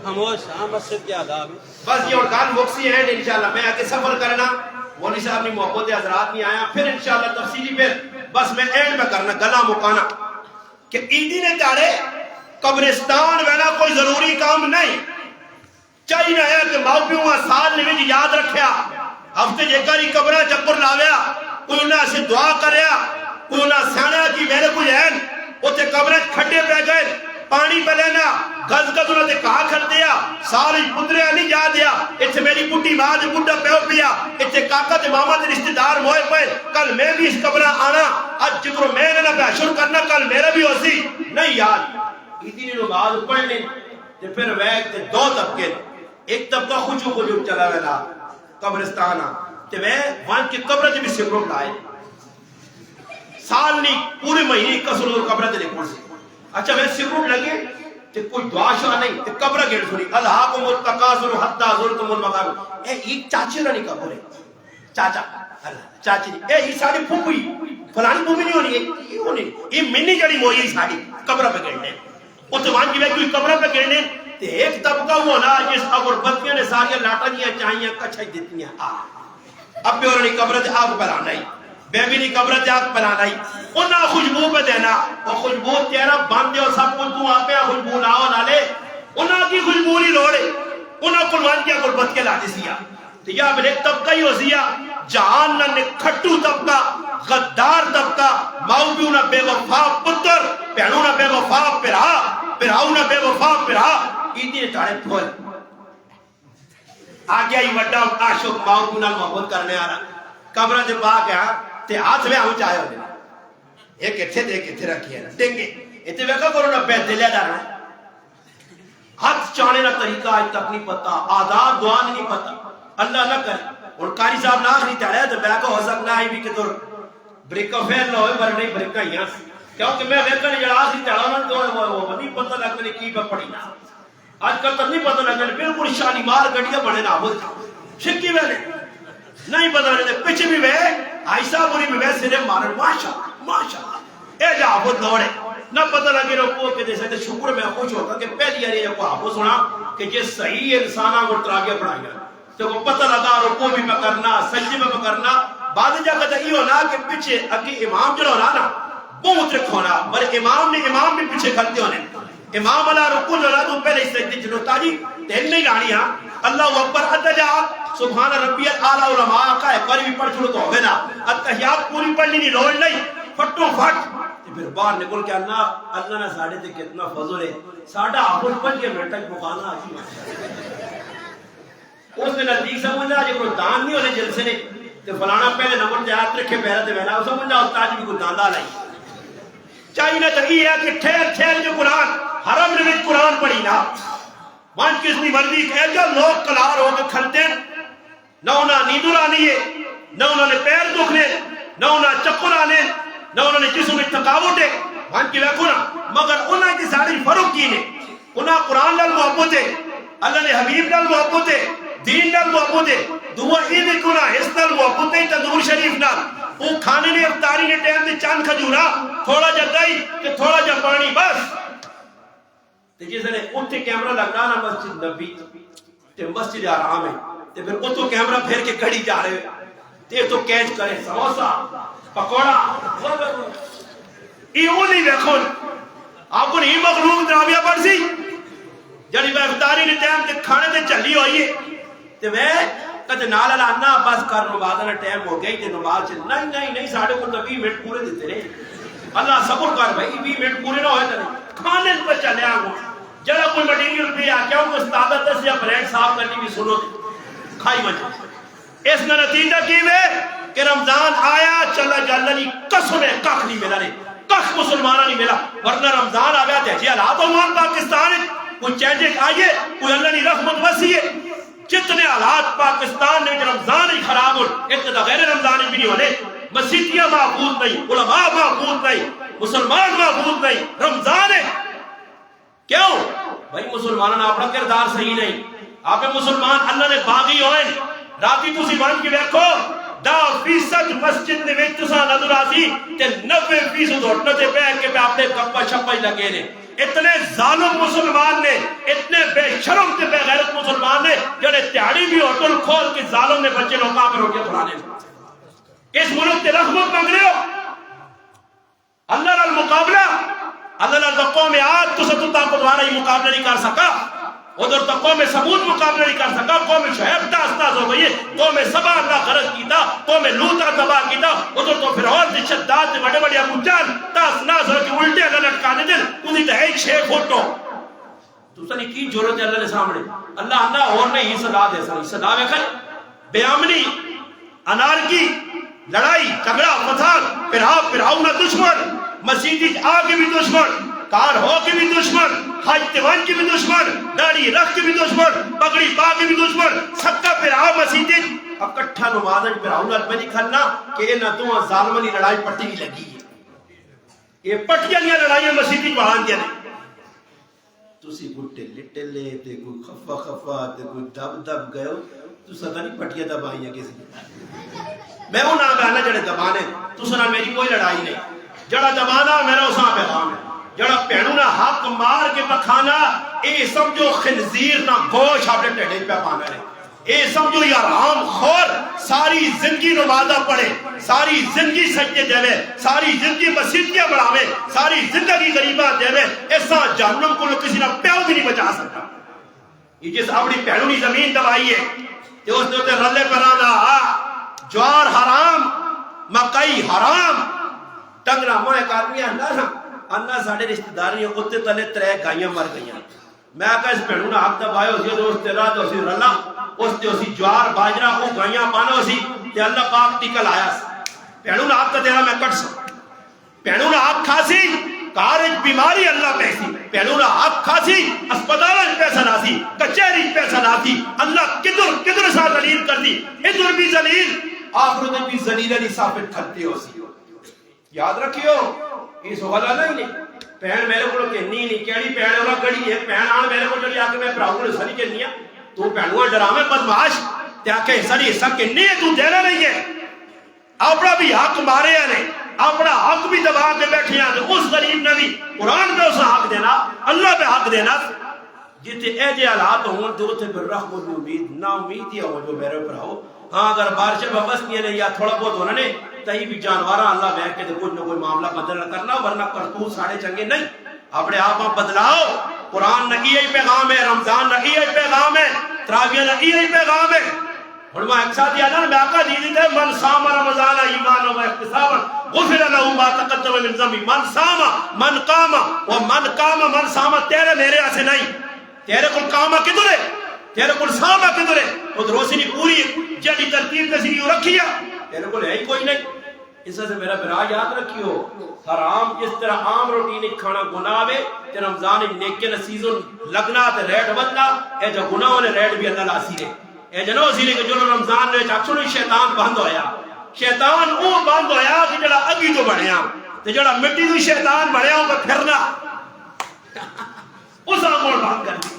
خاموش ہاں مسجد کے آداب ہیں. بس یہ اور گال مکسی ہیں انشاءاللہ. میں آگے سفر کرنا مولوی صاحب نے محبت حضرات نہیں آیا پھر انشاءاللہ تفصیلی پھر بس میں اینڈ میں کرنا گلا مکانا کہ عیدی نے تارے قبرستان وینا کوئی ضروری کام نہیں چاہیے ہے کہ ماں پیوں سال نے بھی یاد رکھیا ہفتے جیکاری قبرہ چکر لاویا کوئی انہاں سے دعا کریا کوئی انہاں سیانا کی میرے کوئی این اتے قبرہ کھڈے پہ گئے پانی پہ لینا گز گز انہوں نے کہا کر دیا ساری پندرے نہیں جا دیا اتھے میری بڑی ماں دے بڑا پیو پیا اتھے کاکا تے ماما دے رشتہ دار موئے پہ کل میں بھی اس قبرہ آنا آج جکرو میں نے نہ شروع کرنا کل میرا بھی ہو سی نہیں یار اتنی نماز پڑھنے تے پھر ویک تے دو طبقے ایک طبقہ خوشو خوشو چلا ویلا قبرستانا تے وہ وہاں کی قبرہ تے بھی سکروں لائے سال نہیں پورے مہینے کسر اور قبرہ تے لکھوڑ سی اچھا میں سکروں لگے تے کوئی دعا شاہ نہیں تے قبرہ گیڑ سنی الہاکم التکاثر حتی زرتم المقابر اے ایک چاچی رہنی قبر ہے چاچا چاچی اے یہ ساری پھوپی فلانی پھوپی نہیں ہونی ہے یہ ہونی یہ منی جڑی موئی ہے ساری قبرہ پہ گیڑنے اتوان کی کوئی قبرہ پہ گیڑنے تے ایک طبقہ ہونا جس اگر بطیاں نے ساری لاٹا دیا چاہیے کچھ دیتیاں اب بھی انہوں نے قبرہ تے آگ پلانا ہی بیبی نے قبرہ تے آگ پلانا ہی انہاں خوشبو پہ دینا وہ خوشبو تیرا باندھے اور سب کچھ تو آپ خوشبو لاؤ نالے انہاں کی خوشبو نہیں لوڑے انہاں قربان کیا قربت کے لاتے سیا تو یا بلے طبقہ ہی ہو سیا جہان نے کھٹو طبقہ غدار طبقہ ماؤ بھی انہاں بے وفا پتر پہنوں نہ بے وفا پرا پراؤں نہ بے وفا پرا ایدی نے چاڑے پھول آگیا ہی وڈا عاشق ماؤ بھی انہاں محبت کرنے آ رہا قبرہ دے باغ ہے تے ہاتھ میں ہوں چاہے ہونے ایک اتھے دے ایک اتھے رکھی ہے ٹنگے اتھے ویکا کرو نہ بیت دلیا دارنا ہاتھ چانے نہ طریقہ آج تک نہیں پتا آداب دعا نہیں پتا اللہ نہ کرے اور قاری صاحب نہ آخری تیرے تو بیکا ہو سکنا ہے بھی کہ تو بریکہ فیل نہ ہوئے پر نہیں بریکہ یہاں سے کیونکہ میں ویکا نہیں جڑا آخری تیرے نہ تو وہ نہیں پتا لگنے کی پہ پڑی نا آج کل تک نہیں پتا لگنے بالکل شانی مار گڑیا بڑھے نہ ہو شکی ویلے نہیں پتا لگنے پچھ بھی وے آئیسا بری بھی وے سرے مارن ماشاءاللہ اے جا آفت دوڑے نہ پتہ لگے رکو کہ جیسے تو شکر میں خوش ہوتا کہ پہلی یاری جب آپ سنا کہ جس صحیح انسانہ کو تراغے بڑھائی گا تو وہ پتہ لگا رکو بھی میں کرنا سجدے میں کرنا بعد جا کہتا یہ ہونا کہ پیچھے اگے امام جو ہونا نا بہت رکھ ہونا بل امام نے امام بھی پیچھے کھلتے ہونے امام اللہ رکو جو ہونا تو پہلے سجدے چلو تاجی تین نہیں لانی ہاں اللہ اکبر ادجا سبحان ربی اعلیٰ علماء کا ایک بار بھی پڑھ چھوڑو تو ہوگے نا اتحیات پوری پڑھنی نہیں روڑ نہیں پھٹو پھٹ پھر باہر نکل کے اللہ نے ساڑھے تے کتنا فضل ہے ساڑھا آپن پن کے منٹک مقانا آجی اس نے نزدیک سمجھا جب کوئی دان نہیں ہونے جلسے نے تو فلانا پہلے نمبر جہات رکھے پہلے تے بہنا سمجھا استاد بھی کوئی داندہ لائی چاہیے نہ تھی ہے کہ ٹھہر ٹھہر جو قرآن حرم نے بھی قرآن پڑھی نا وہاں کس نے مرضی کہ جو لوگ کلار ہو کے کھلتے نہ انہاں نیندر آنی ہے نہ انہوں نے پیر دکھنے نہ انہاں چکر آنے نہ انہوں نے جسم میں تھکاوٹ ہے وہاں کی ویکھو نا مگر انہاں کی ساری فرق کی نے انہاں قرآن لال محبت ہے اللہ نے حبیب لال محبت ہے دین لال محبت ہے دعا عید کنا اس لال محبت ہے تندور شریف نال وہ کھانے نے افطاری نے ٹائم تے چاند کھجورا تھوڑا جا دہی کہ تھوڑا جا پانی بس تے جس نے اتنے کیمرہ لگنا نا مسجد نبی تے مسجد آرام ہے تے پھر اتو کیمرہ پھیر کے کڑی جا رہے تے تو کیچ کرے سموسا پکوڑا ایہو نہیں دیکھون آپ کو نہیں مخلوق دراویہ پڑھ سی جڑی میں افطاری نے ٹائم تے کھانے تے چلی ہوئی ہے تے میں کہتے نالا لانا بس کر نماز نے ٹائم ہو گئی تے نماز چل نہیں ساڑھے کو تو 20 منٹ پورے دیتے رہے اللہ صبر کر بھائی 20 منٹ پورے نہ ہوئے تے کھانے پر چلے آگو جڑا کوئی مٹیریل پہ آ کیا کہ استادت دس یا برینڈ صاف کرنی بھی سنو کھائی وجہ اس نے نتیجہ کی وے کہ رمضان آیا چلا جاللہ نہیں قسم ہے کخ نہیں ملا نہیں کخ مسلمانہ نہیں ملا ورنہ رمضان آیا تھے جی حالات ہمان پاکستان ہے کوئی چینجنگ آئیے کوئی اللہ نہیں رحمت وسیع ہے جتنے حالات پاکستان میں رمضان ہی خراب ہو اتنا غیر رمضان بھی نہیں ہونے مسیحیاں محفوظ نہیں علماء محفوظ نہیں مسلمان محفوظ نہیں رمضان ہے کیوں بھائی مسلمانوں نے اپنا کردار صحیح نہیں آپ مسلمان اللہ نے باغی ہوئے راتی تو سیمان کی دیکھو 10% مسجد نے ویچ تسا نظر آتی تے 90% اٹھنا تے بیٹھ کے اپنے گپا شپا ہی لگے نے اتنے ظالم مسلمان نے، اتنے بے شرم تے بے غیرت مسلمان نے جڑے تیاری بھی ہوٹل کھول کے ظالم نے بچے لوگاں پہ روٹیاں کھلانے اس ملک تے رحمت مانگ رہے ہو اللہ نال مقابلہ اللہ نال قوم عاد تو ستتا کو دوارا ہی مقابلہ نہیں کر سکا ادھر تو قوم سمود مقابلہ نہیں کر سکا قوم شعیب تاستاز ہو گئی قوم سبا اللہ غرض کیتا قوم لوط کا تباہ کیتا ادھر تو فرعون دی شداد دے بڑے بڑے ابو جہل تاستاز ہو کے الٹے اللہ لٹکا دے دل تھی تو ایک 6 فٹ ہو تو سنی کی ضرورت ہے اللہ نے سامنے اللہ اور نہیں ہی صدا دے سنی صدا میں کھل بے امنی انارکی لڑائی جھگڑا فساد فرعون دشمن مسیحی آگے بھی دشمن کار ہو کے بھی دشمن حج تیوان کی بھی دشمن داڑھی رکھ کے بھی دشمن پگڑی پا کے بھی دشمن سب کا فرعون مسیحی اب کٹھا نمازن فرعون میں نہیں کھلنا کہ نہ تو ظالمانی لڑائی پٹی بھی لگی ہے یہ پٹیاں نہیں لڑائیاں مسیحی بڑھان دیا نہیں تسی کوئی ٹلے ٹلے تے کوئی خفا تے کوئی دب گئے ہو تو ستا نہیں پٹیاں دبائی ہیں کسی میں وہ نام ہے جڑے دبانے تو سنا میری کوئی لڑائی نہیں جڑا دبانا میرا اساں پیغام ہے جڑا پہنو نہ حق مار کے پکھانا اے سمجھو خنزیر نہ گوشت اپنے ٹھڈے پہ پانا ہے اے سمجھو یہ حرام خور ساری زندگی نمازہ پڑھے ساری زندگی سجدے دے ساری زندگی مسجدیاں بڑھاوے ساری زندگی غریباں دے ایسا جہنم کو کسی نہ پیو بھی نہیں بچا سکتا یہ جس اپنی پہنونی زمین دبائی ہے کہ اس نے رلے پرانا جوار حرام مکئی حرام ٹنگنا موئے کارمی انہ ساڑھے رشتہ داری ہیں اتے تلے 3 گائیاں مر گئیاں میں کہا اس پہنوں نے حق دبائے ہو سی تو اس تیرہ تو اسی رلا اس تے اسی جوار باجرہ وہ گائیاں پانا ہو سی تے اللہ پاک ٹکل آیا سی پہنوں نے حق تیرہ میں کٹ سا پہنوں نے حق کھاسی کارج بیماری اللہ پیسی پہنوں نے حق کھاسی اسپتالہ پیسہ ناسی کچھری پیسہ ناسی اللہ کدر سا ذلیل کر دی ادھر بھی ذلیل آخرت بھی ذلیل علی ثابت کھلتے ہو سی یاد رکھیو اس غلہ نہیں پہن میرے کو کہنی نہیں کیڑی پہن ہونا گڑی ہے پہن آن میرے کو جڑی آکے میں پراؤں نے سری کہنی ہے تو پہنوہ ڈرامے بدماش تیا کہ سری حصہ کہنی ہے تو دینا نہیں ہے اپنا بھی حق مارے ہیں اپنا حق بھی دبا کے بیٹھے ہیں اس غریب نے بھی قرآن پہ اسے حق دینا اللہ پہ حق دینا جتے اے جے حالات ہوں تو تے پر رحم و امید نا امید ہی ہو جو میرے پر ہو ہاں اگر بارشیں بس نہیں ہے یا تھوڑا بہت ہونا نے تہی بھی جانوارہ اللہ بیٹھ کے کچھ نہ کوئی معاملہ بدل کرنا ورنہ کرتوت ساڑھے چنگے نہیں اپنے آپ بدلاؤ قرآن نہ یہی پیغام ہے رمضان نہ یہی پیغام ہے تراویح نہ یہی پیغام ہے اور میں ایک ساتھ یہ میں آقا دیدی تھے من سام رمضان ایمان و احتسابا غفر له ما تقدم من ذنبه من سام من قام ومن قام من سام تیرے میرے ایسے نہیں تیرے کل کاما کدھر ہے تیرے کل ساما کدھر ہے وہ روشنی پوری جڑی ترتیب کسی کی رکھی ہے تیرے کل ہے ہی کوئی نہیں اس سے میرا برا یاد رکھیو حرام اس طرح عام روٹی نہیں کھانا گناہ ہے تے رمضان نیکے سیزن لگنا تے ریٹ بدنا اے جو گناہوں نے ریٹ بھی اللہ لاسی رہے اے جنو اسی کہ جو رمضان نے اکثر شیطان بند ہویا شیطان وہ بند ہویا کہ جڑا اگی تو بڑھیا تے جڑا مٹی تو شیطان بڑھیا وہ پھرنا اس آمور بند کر دی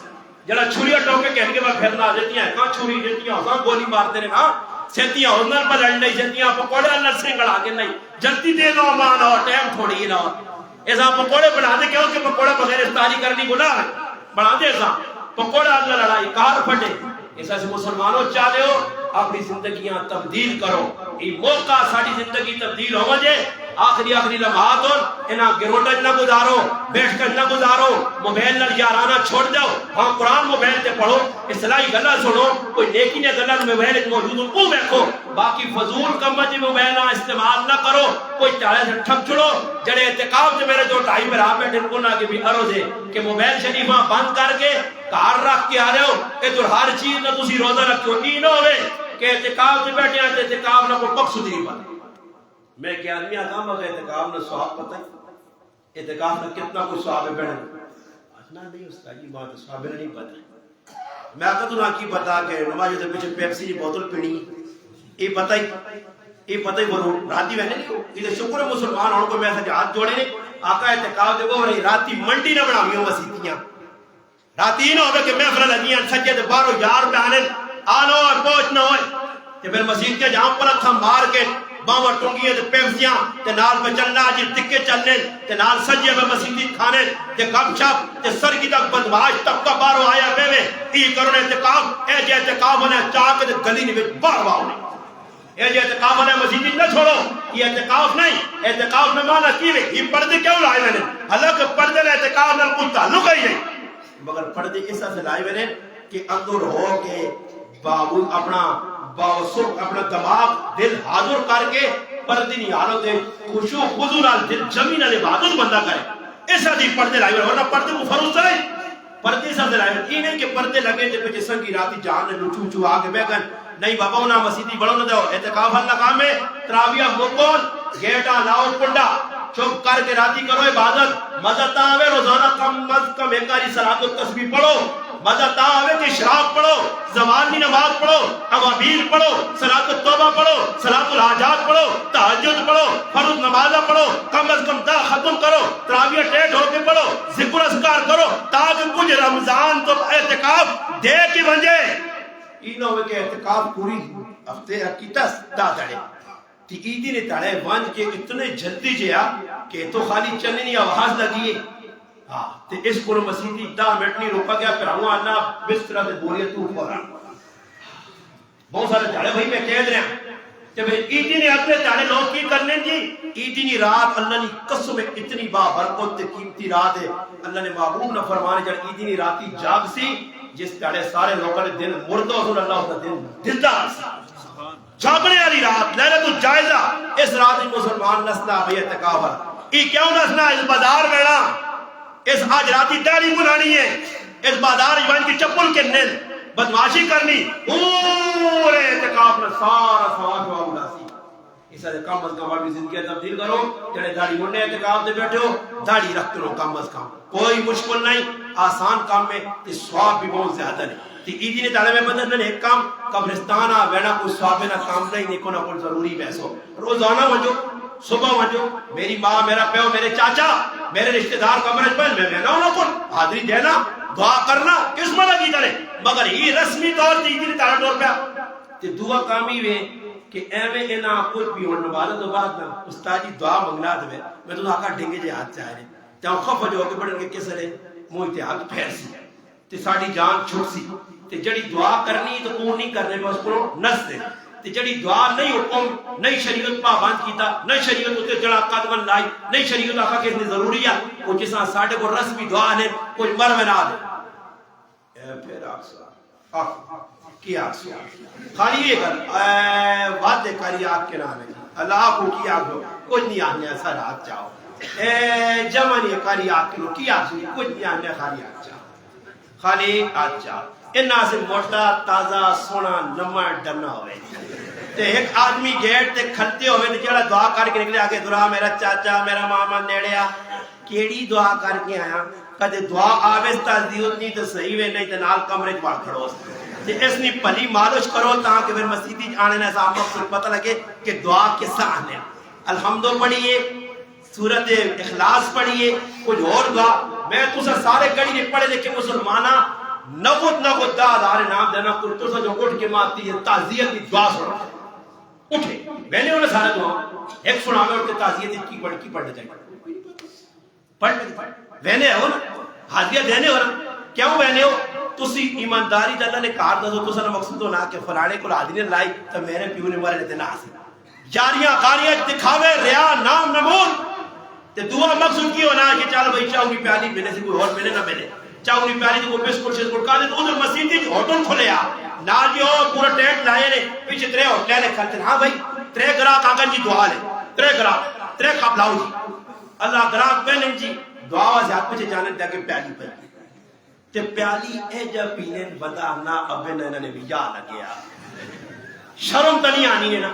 جڑا چھوڑیا ٹوکے کہنے کے بعد پھرنا جتیاں ہیں کہاں چھوڑی جتیاں ہاں گولی مارتے رہے ہاں سیتیاں ہوندر پر لڑ نہیں سیتیاں پکوڑے اللہ سے گڑا کے نہیں جلدی دے دو امان اور ٹیم تھوڑی نہ ایسا پکوڑے بنا دے کیوں کہ پکوڑے بغیر افطاری کرنی گناہ ہے بنا دے ایسا پکوڑے اللہ لڑائی کار پھٹے ایسا سے مسلمانوں چاہتے ہو اپنی زندگیاں تبدیل کرو یہ موقع ساری زندگی تبدیل ہو جے آخری لمحات ہو انہاں گرونڈج نہ گزارو بیٹھ کر نہ گزارو موبائل نہ یارانہ چھوڑ جاؤ ہاں قرآن موبائل تے پڑھو اصلاحی گلہ سنو کوئی نیکی نے گلہ موبائل موجود ہو وہ بیٹھو باقی فضول کمجی موبائل نہ استعمال نہ کرو کوئی چاہے سے ٹھپ چھڑو جڑے اعتقاب سے میرے جو ٹائم پر آپ بیٹھے ان کو نہ کہ بھی عرض ہے کہ موبائل شریفہ بند کر کے کار رکھ کے آ رہے ہو ادھر ہر چیز نہ تسی روزہ رکھو یہ نہ ہوئے کہ اعتقاب سے بیٹھے ہیں اعتقاب نہ کوئی مقصود نہیں پتا میں کہ آدمی آتا مگر اعتقاب نہ سواب پتا ہے اعتقاب نہ کتنا کوئی سواب ہے بیٹھے اتنا نہیں اس کا یہ بات سواب ہے نہیں پتا میں آتا تو نہ کی پتا کہ نماز جو پیچھے پیپسی کی بوتل پینی یہ پتا ہی بولو راتی میں نہیں ہو یہ شکر ہے مسلمان ہوں کو میں ایسا ہاتھ جوڑے نہیں آقا اعتقاب دے وہ رہی راتی منڈی نہ بنا ہوئی مسیتیاں راتی نہ ہوئے کہ محفل لگیاں سجے دے بارو یار پہ آنے آنو اور پہنچ نہ ہوئے تے پھر مسجد کے جہاں پر ہم مار کے باوا ٹونگیے تے پیپسیاں تے نال بچلنا جی ٹکے چلنے تے نال سجے میں مسجدی کھانے تے گپ شپ تے سرگی تک بدماش طبقہ بارو آیا بیوے ای کرنے اعتکاف اے جے اعتکاف ہونے چاک تے گلی نے باہر واؤ اے جے اعتکاف ہونے مسجدی نہ چھوڑو یہ اعتکاف نہیں اعتکاف میں مانا کیوے یہ پردے کیوں لائے میں نے حالانکہ پردے نے اعتکاف نال کوئی تعلق ہی نہیں مگر پردے اس سے لائے میں نے کہ اندر ہو کے باوجود اپنا باوسط اپنا دماغ دل حاضر کر کے پردے نہیں حالت دے خشوع خضوع نال دل جمی نال عبادت بندہ کرے ایسا دی پردے لائے ورنہ پردے کو فروز کرے پردے سے لائے یہ نہیں کہ پردے لگے تے پہ جسم کی راتی جان نے لچو چو آگے بے گن نہیں بابا انہاں مسیدی بڑھو نہ دو اعتکاف اللہ کام ہے تراویہ مکون گیٹا لاؤ کنڈا چپ کر کے راتی کرو عبادت مزہ تا آوے روزانہ کم از کم ایک کاری صلاۃ التسبیح پڑھو مزہ تا آوے کہ شراب پڑھو زوال نماز پڑھو اوابیل پڑھو صلاۃ التوبہ پڑھو صلاۃ الحاجات پڑھو تہجد پڑھو فرض نمازہ پڑھو کم از کم 10 ختم کرو تراویہ ٹیٹ ہو کے پڑھو ذکر اذکار کرو تاکہ کچھ رمضان تو اعتکاف دے کی بنجے یہ نہ ہوئے کہ اعتکاف پوری ہفتے رکھیتا دا دڑے تی ایدی نے تڑے ونج کے اتنے جلدی جیا کہ تو خالی چلنے نہیں آواز لگیے تے اس کو مسیدی دا منٹ نہیں روکا گیا پھر ہوں آنا بسترہ دے بولیے تو پورا بہت سارے تڑے بھائی میں کہہ رہے ہیں کہ بھئی ایدی نے اپنے تڑے لوگ کی کرنے جی ایدی نے رات اللہ نے قسم اتنی بابرکت قیمتی رات ہے اللہ نے محبوب نہ فرمانے جب ایدی نے راتی جاگ سی جس تڑے سارے لوگوں نے دن مردہ حضور اللہ کا دن دلدار سی جاگنے والی رات لیلت الجائزہ اس رات مسلمان نسنا بھی اعتکاف ہے یہ کیوں نسنا اس بازار میں اس آج راتی تیاری بنانی ہے اس بازار ایوان کی چپل کے نیل بدماشی کرنی پورے اعتکاف میں سارا سواد ہوا اڑاسی اس سے کم از کم اپنی زندگی تبدیل کرو جڑے داڑھی منڈے اعتکاف دے بیٹھے ہو داڑھی رکھ کرو کم از کم کوئی مشکل نہیں آسان کام میں اس سواب بھی بہت زیادہ نہیں تی ایدی نے تعالی میں بدل نے ایک کام قبرستان وینا کوئی سواب نہ کام نہیں نکو نہ کوئی ضروری بیسو روزانہ وجو صبح وجو میری ماں میرا پیو میرے چاچا میرے رشتہ دار کمرج پر میں نہ کون حاضری دینا دعا کرنا کس میں لگی کرے مگر یہ رسمی طور تی ایدی نے تعالی طور پہ تی دعا کامی وے کہ ایوے اینا کچھ بھی ہونے والا تو بعد میں استاجی دعا منگلا دے میں تو آقا ڈھنگے جے ہاتھ چاہ رہے تاں خف جو کے بڑھن کے کس رہے موئی تے ہاتھ پھیر سی تے ساڑی جان چھوٹ سی تے جڑی دعا کرنی تو کون نہیں کرنے بس کرو نس دے تے جڑی دعا نہیں حکم نہیں شریعت پابند کیتا نہیں شریعت تے جڑا قدم لائی نہیں شریعت آقا کے ضروری ہے وہ جسا ساڑے کو رسمی دعا نے کوئی مر میں نہ دے اے پھر آقا کیا خالی یہ کر وعدے کری آگ کے نام ہے اللہ کو کیا گو کچھ نہیں آنے ایسا رات چاہو جمعنی کری آگ کے نام کیا کچھ نہیں آنے خالی آگ چاہو خالی آگ چاہو انہا سے موٹا تازہ سونا نمہ ڈنا ہوئے تے ایک آدمی گیٹ تے کھلتے ہوئے تے جڑا دعا کر کے نکلے آگے دعا میرا چاچا میرا ماما نیڑیا کیڑی دعا کر کے آیا کہتے دعا آویستا دیوت نہیں تو صحیح وے نہیں تے نال کمرے پاڑ کھڑو تے اس نے پلی مالش کرو تاکہ پھر مسیدی آنے نے صاحب مقصد پتہ لگے کہ دعا کس آنے الحمدو پڑھئیے سورت اخلاص پڑھئیے کچھ اور دعا میں تو سا سارے کڑی نے پڑھے لکھے مسلمانہ نغد دا دار نام دینا کل تو سا جو اٹھ کے ماتی ہے تعزیت کی دعا سنا اٹھے میں نے انہیں سارے دعا ایک سنا میں اٹھ کے تعزیت کی پڑھنے جائے وینے ہو نا حاضریہ دینے ہو نا کیوں وینے ہو تسی ایمانداری دا اللہ نے کار دو تو سنا مقصد ہونا کہ فلانے کو حاضری نے لائی تو میرے پیو نے مارے لیتے نہ آسی جاریاں کاریاں دکھاوے ریا نام نمود تے دعا مقصد کی ہونا کہ چال بھائی چاہوں گی پیالی ملے سے کوئی اور ملے نہ ملے چاہوں گی پیالی تو کوئی بسکٹ شسکٹ کھا دے تو ادھر مسیدی ہوٹل کھلے آ نا جی ہو پورا ٹینٹ لائے نے پیچھے 3 ہوٹلے نے کھلتے ہاں بھائی 3 گراہ کاغذ جی دعا لے 3 گراہ 3 کپ لاؤ جی اللہ گراہ پہنے جی دعا واز ہاتھ پچھے جانے دے کہ پیالی پہ تے پیالی اے جا پینے بدا نا ابے نے بھی یا لگیا شرم تنی آنی ہے نا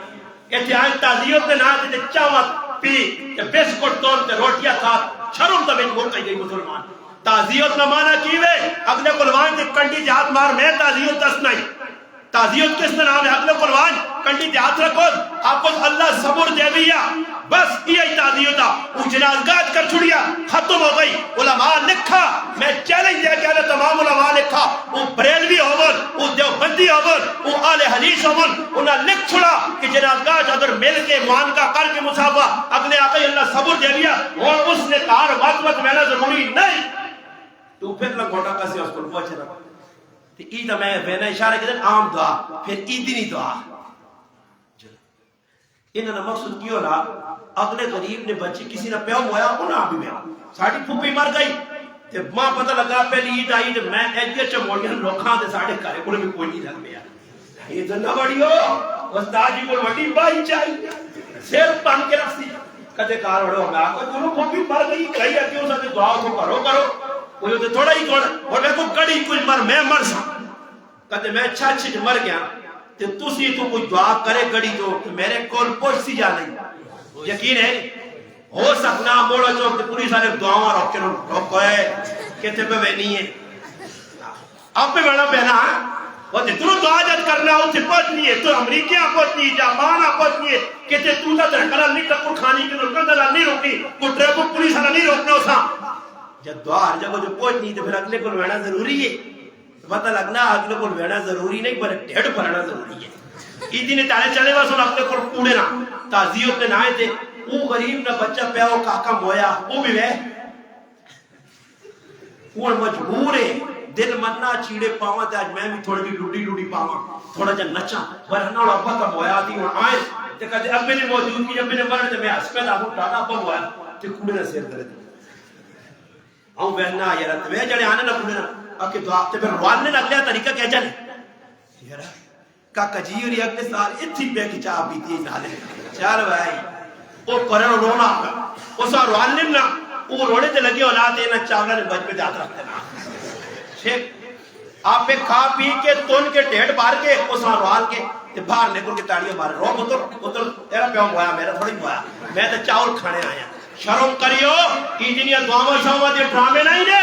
اتحان تعزیت نے نہ تے چاوت پی تے بسکٹ تون تے روٹیاں کھا شرم تو بین موقع گئی مسلمان تعزیت نہ مانا کیوے اگلے قلوان تے کنڈی جہات مار میں تعزیت دس نہیں تعزیت کس نے نام ہے اگلے قلوان کنڈی جہات رکھو آپ کو اللہ صبر دے دیا بس یہ تعزیت تھا وہ جنازگاہ کر چھڑیا ختم ہو گئی علماء لکھا میں چیلنج دے کے تمام علماء لکھا وہ بریلوی ہوون وہ دیوبندی ہوون وہ اہل حدیث ہوون انہاں لکھ چھڑا کہ جنازگاہ اگر مل کے معانقہ کر کے مصافہ اگلے آقا اللہ صبر دے دیا اور اس نے کہا وقت میں ضروری نہیں تو پھر لنگوٹا کسی اس کو پہنچے رہا تو عید میں بہنا اشارہ کے دن عام دعا پھر عیدنی دعا انہوں نے مقصد کیوں رہا اگلے غریب نے بچے کسی نے پیو ہویا انہاں بھی میں ساڑھی پھوپی مر گئی تے ماں پتہ لگا پہلی عید آئی تے میں ایجیے چموڑیاں لوکھاں دے ساڑھے کارے کلے بھی کوئی نہیں رکھ پیا یہ تو نہ بڑی ہو استاد جی کو وڈی بائی چاہیے سیر پن کے رکھ سی کدے کار وڑو ہمیں آقا دونوں پھوپی مر گئی کہی ہے کیوں ساتھ دعا کو کرو کوئی تو تھوڑا ہی کون اور میں کو گڑی کچھ میں مر سا کہتے میں چھچ مر گیا تے تسی تو کوئی دعا کرے گڑی تو میرے کول پوچھ سی جا نہیں یقین ہے ہو سکنا موڑا چوک تے پوری سارے دعاواں روکے کہتے پہ نہیں ہے آپ پہ بڑا پہنا وہ تو دعا جد کرنا ہو تے پوچھنی ہے تو امریکہ پوچھنی ہے جاپان پوچھنی ہے کہتے تو تا ترکلا نہیں ٹکر کھانی کے نرکن دلال نہیں روکی کوئی ٹریفک پولیس والا نہیں روکنا اسا جب دعا ہر جگہ جو پوچھنی تو پھر اگلے کو وینا ضروری ہے پتہ لگنا اگلے کو وینا ضروری نہیں پر ڈیڑھ پڑھنا ضروری ہے عیدی نے تارے چلے بس اگلے کو کوڑے نا تعزیت نے نائے تھے وہ غریب نہ بچہ پیا وہ کاکا مویا وہ بھی وے وہ مجبور ہے دل مننا چیڑے پاواں تے آج میں بھی تھوڑی بھی لوڈی پاواں تھوڑا جا نچا ورنہ اور ابا کا مویا تھی وہ آئے تے کہتے ابے نے موجود کی ابے نے مرنے تے میں ہسپتال آگوں ٹاٹا ابا مویا تے کوڑے نہ سیر کرے تھے آؤں بہنا یارا تے جڑے آنے نہ کوڑے نہ اکے دعا تے پھر روالنے نہ اگلے طریقہ کیا جانے یارا کاکا جی اور اگلے سال اتھی پہ کی چاہ پیتی ہے نالے چار بھائی وہ کرن رونا وہ سا روالنے نہ وہ روڑے تے لگے اولاد نہ چاولا نے بج پہ جات رکھتے نا شیخ آپ پہ کھا پی کے تون کے ڈیڑھ بار کے اس ہاں روال کے تے باہر نکل کے تاڑیاں مارے رو بطل تیرا پیوں ہویا میرا تھوڑی ہویا میں تے چاول کھانے آیا شرم کریو ایجنیا دعاوں شاہوں دے ڈرامے نہیں دے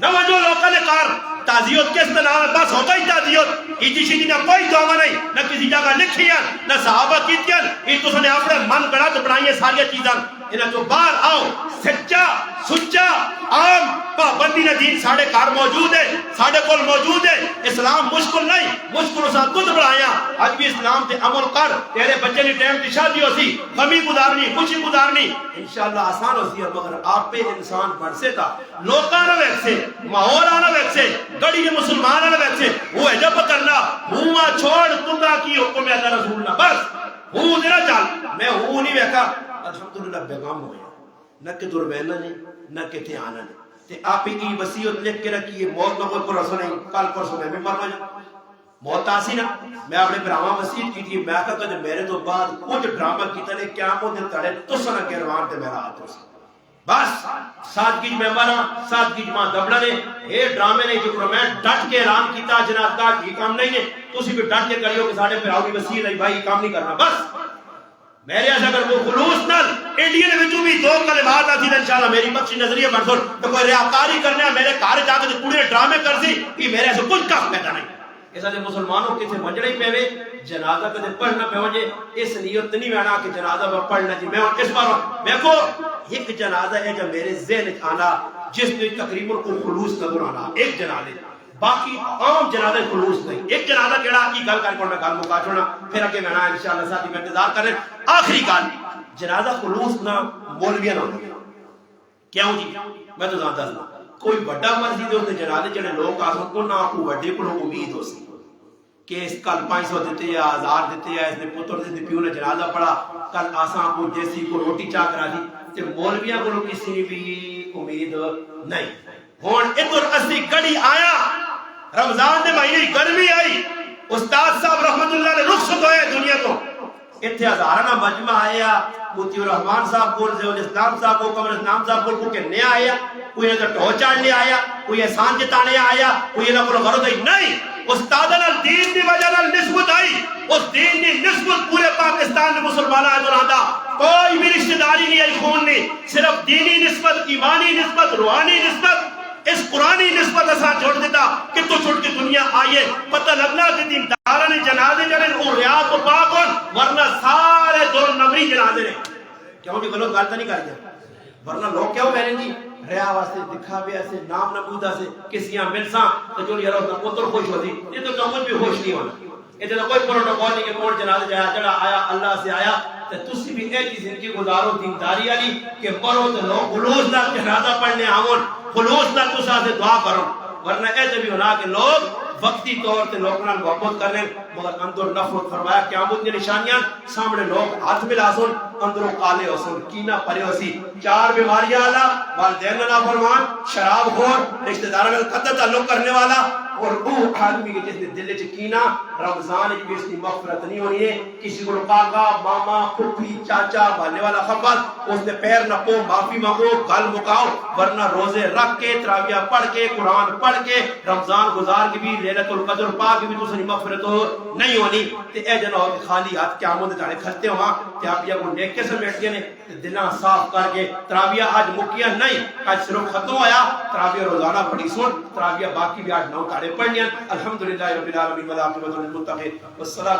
نوجو لوکل کار تعزیت کس طرح بس ہوتا ہی تعزیت ایجی شیدی نہ کوئی دعا نہیں نہ کسی جگہ لکھی ہیں نہ صحابہ کیتیاں یہ تو سنے اپنے من گڑا تو بنائیے ساری چیزاں انہیں تو باہر آؤ سچا سچا عام پابندی نہ دین ساڑھے کار موجود ہے ساڑھے کول موجود ہے اسلام مشکل نہیں مشکل اسا خود بڑھایا آج بھی اسلام تے عمل کر تیرے بچے نے ٹائم کی شادی ہو سی غمی گزارنی خوشی گزارنی انشاءاللہ آسان ہو سی مگر آپ پہ انسان بڑھ سے تھا لوکاں نہ ویکسے ماحول آنا ویکسے گڑی نے مسلمان آنا ویکسے وہ ہے جب کرنا ہوا چھوڑ تُنگا کی حکم اللہ رسول اللہ بس ہوں دینا چال میں ہوں نہیں ویکا الحمدللہ بیغام ہو گیا نہ کہ دور بہنہ نہیں نہ کہ تھے آنا نہیں تے آپ ہی وسیعت لکھ کے رکھیے موت نہ کوئی پرسو نہیں کل پرسو میں بھی مرنا جا موت آسی نا میں اپنے براہاں وسیعت کی تھی میں کہا کہ میرے تو بعد کچھ ڈرامہ کی تلے کیا مو دل تڑے تو سنہ کے روان تے میرا ہاتھ ہو سی بس سادگی میں مرا سادگی ماں دبڑا نے اے ڈرامے نے جو میں ڈٹ کے اعلان کیتا جنازگاہ کی کام نہیں ہے تو اسی بھی ڈٹ کے کریو کہ ساڑھے پہ آؤگی وسیع نہیں بھائی کام نہیں کرنا بس میرے ایسا اگر وہ خلوص نل انڈیا نے بھی بھی دو کلمات آتی انشاءاللہ میری بخشی نظریہ بڑھ سن تو کوئی ریاکاری کرنے ہیں میرے کار جا کے پورے ڈرامے کر سی کہ میرے ایسے کچھ کام پیدا نہیں ایسا جو مسلمانوں کے سے مجڑے ہی پہوے جنازہ کدے پڑھنا پہوجے اس نیت نہیں وینا کہ جنازہ میں پڑھنا جی میں اس بار دیکھو ایک جنازہ ہے جو میرے ذہن آنا جس میں تقریباً کو خلوص نظر آنا ایک جنازے باقی عام جنازہ خلوص نہیں ایک جنازہ کیڑا کی گل کر میں گل مکا چھوڑنا پھر اگے میں انشاءاللہ ساتھی میں انتظار کر رہے آخری گل جنازہ خلوص نہ مولویہ نہ کیوں جی میں تو جانتا ہوں کوئی بڑا مرضی دے اس جنازے جڑے لوگ آسن کو نہ کو بڑے کو امید ہو سی کہ اس کل 500 دیتے یا 1000 دیتے یا اس نے پتر دیتے پیو نے جنازہ پڑھا کل آسان کو جیسی کو روٹی چاہ کرا دی تے مولویاں کو کسی بھی امید نہیں ہون ادھر اسی گڑی آیا رمضان دے مہینے گرمی آئی استاد صاحب رحمت اللہ نے رخصت ہوئے دنیا تو اتھے ہزارانہ مجمع آیا موتی الرحمان صاحب بول زیول اسلام صاحب کو قمر اسلام صاحب بول کو کہ نیا آیا کوئی ادھر ٹوچاڑنے آیا کوئی احسان جتانے آیا کوئی انہوں کو غرض آئی نہیں استادن الدین دی وجہ نسبت آئی اس دین دی نسبت پورے پاکستان میں مسلمان آئے دراندہ کوئی بھی رشتہ داری نہیں آئی خون نہیں صرف دینی نسبت ایمانی نسبت روحانی نسبت اس قرآنی نسبت ایسا چھوڑ دیتا کہ تو چھوڑ کے دنیا آئیے پتہ لگنا کہ دین دارہ نے جنازے جنہیں اور ریاض و پاکن ورنہ سارے دور نمری جنازے جنازے نے کیوں بھی غلط غلط نہیں کر گیا ورنہ لوگ کیوں کہہ رہے ہیں جی ریا واسطے دکھاوے سے نام نبودا سے کسیاں ملساں تو جو یارو نہ پتر خوش ہوتی یہ تو کمل بھی خوش نہیں ہونا یہ تو کوئی پروٹوکول نہیں کہ کون جنازے جایا جڑا آیا اللہ سے آیا تو تسی بھی ایک ہی زندگی گزارو دینداری والی کہ مرو تو لوگ خلوص نال جنازہ پڑھنے آون خلوص نال تساں سے دعا کرو ورنہ اے بھی ہونا کہ لوگ وقتی طور تے لوگوں نال محبت کر رہے مگر اندر نفرت فرمایا قیامت کی نشانیاں سامنے لوگ ہاتھ ملا سن اندروں کالے ہو سن کینہ پرے ہو سی 4 بیماریاں والا والدین نہ فرمان شراب خور رشتہ داروں میں قطع تعلق کرنے والا اور وہ آدمی کے جس نے دل وچ کینہ رمضان وچ بھی اس کی مغفرت نہیں ہونی ہے کسی کو کاکا ماما پھپھی چاچا بھانے والا خبر اس نے پیر نہ پو معافی مانگو گل مکاؤ ورنہ روزے رکھ کے تراویح پڑھ کے قرآن پڑھ کے رمضان گزار کے بھی لیلۃ القدر پا کے بھی تسیں مغفرت نہیں ہونی تے اے جنو خالی ہاتھ قیامت دے کھلتے ہواں تے آپ یہ کو نیک کے سمیٹ کے نے دلاں صاف کر کے تراویح آج مکیاں نہیں آج صرف ختم ہویا تراویح روزانہ پڑھی سن تراویح باقی بھی آج 9 تاڑے پڑھنیاں الحمدللہ رب العالمین والعاقبۃ للمتقین والصلاۃ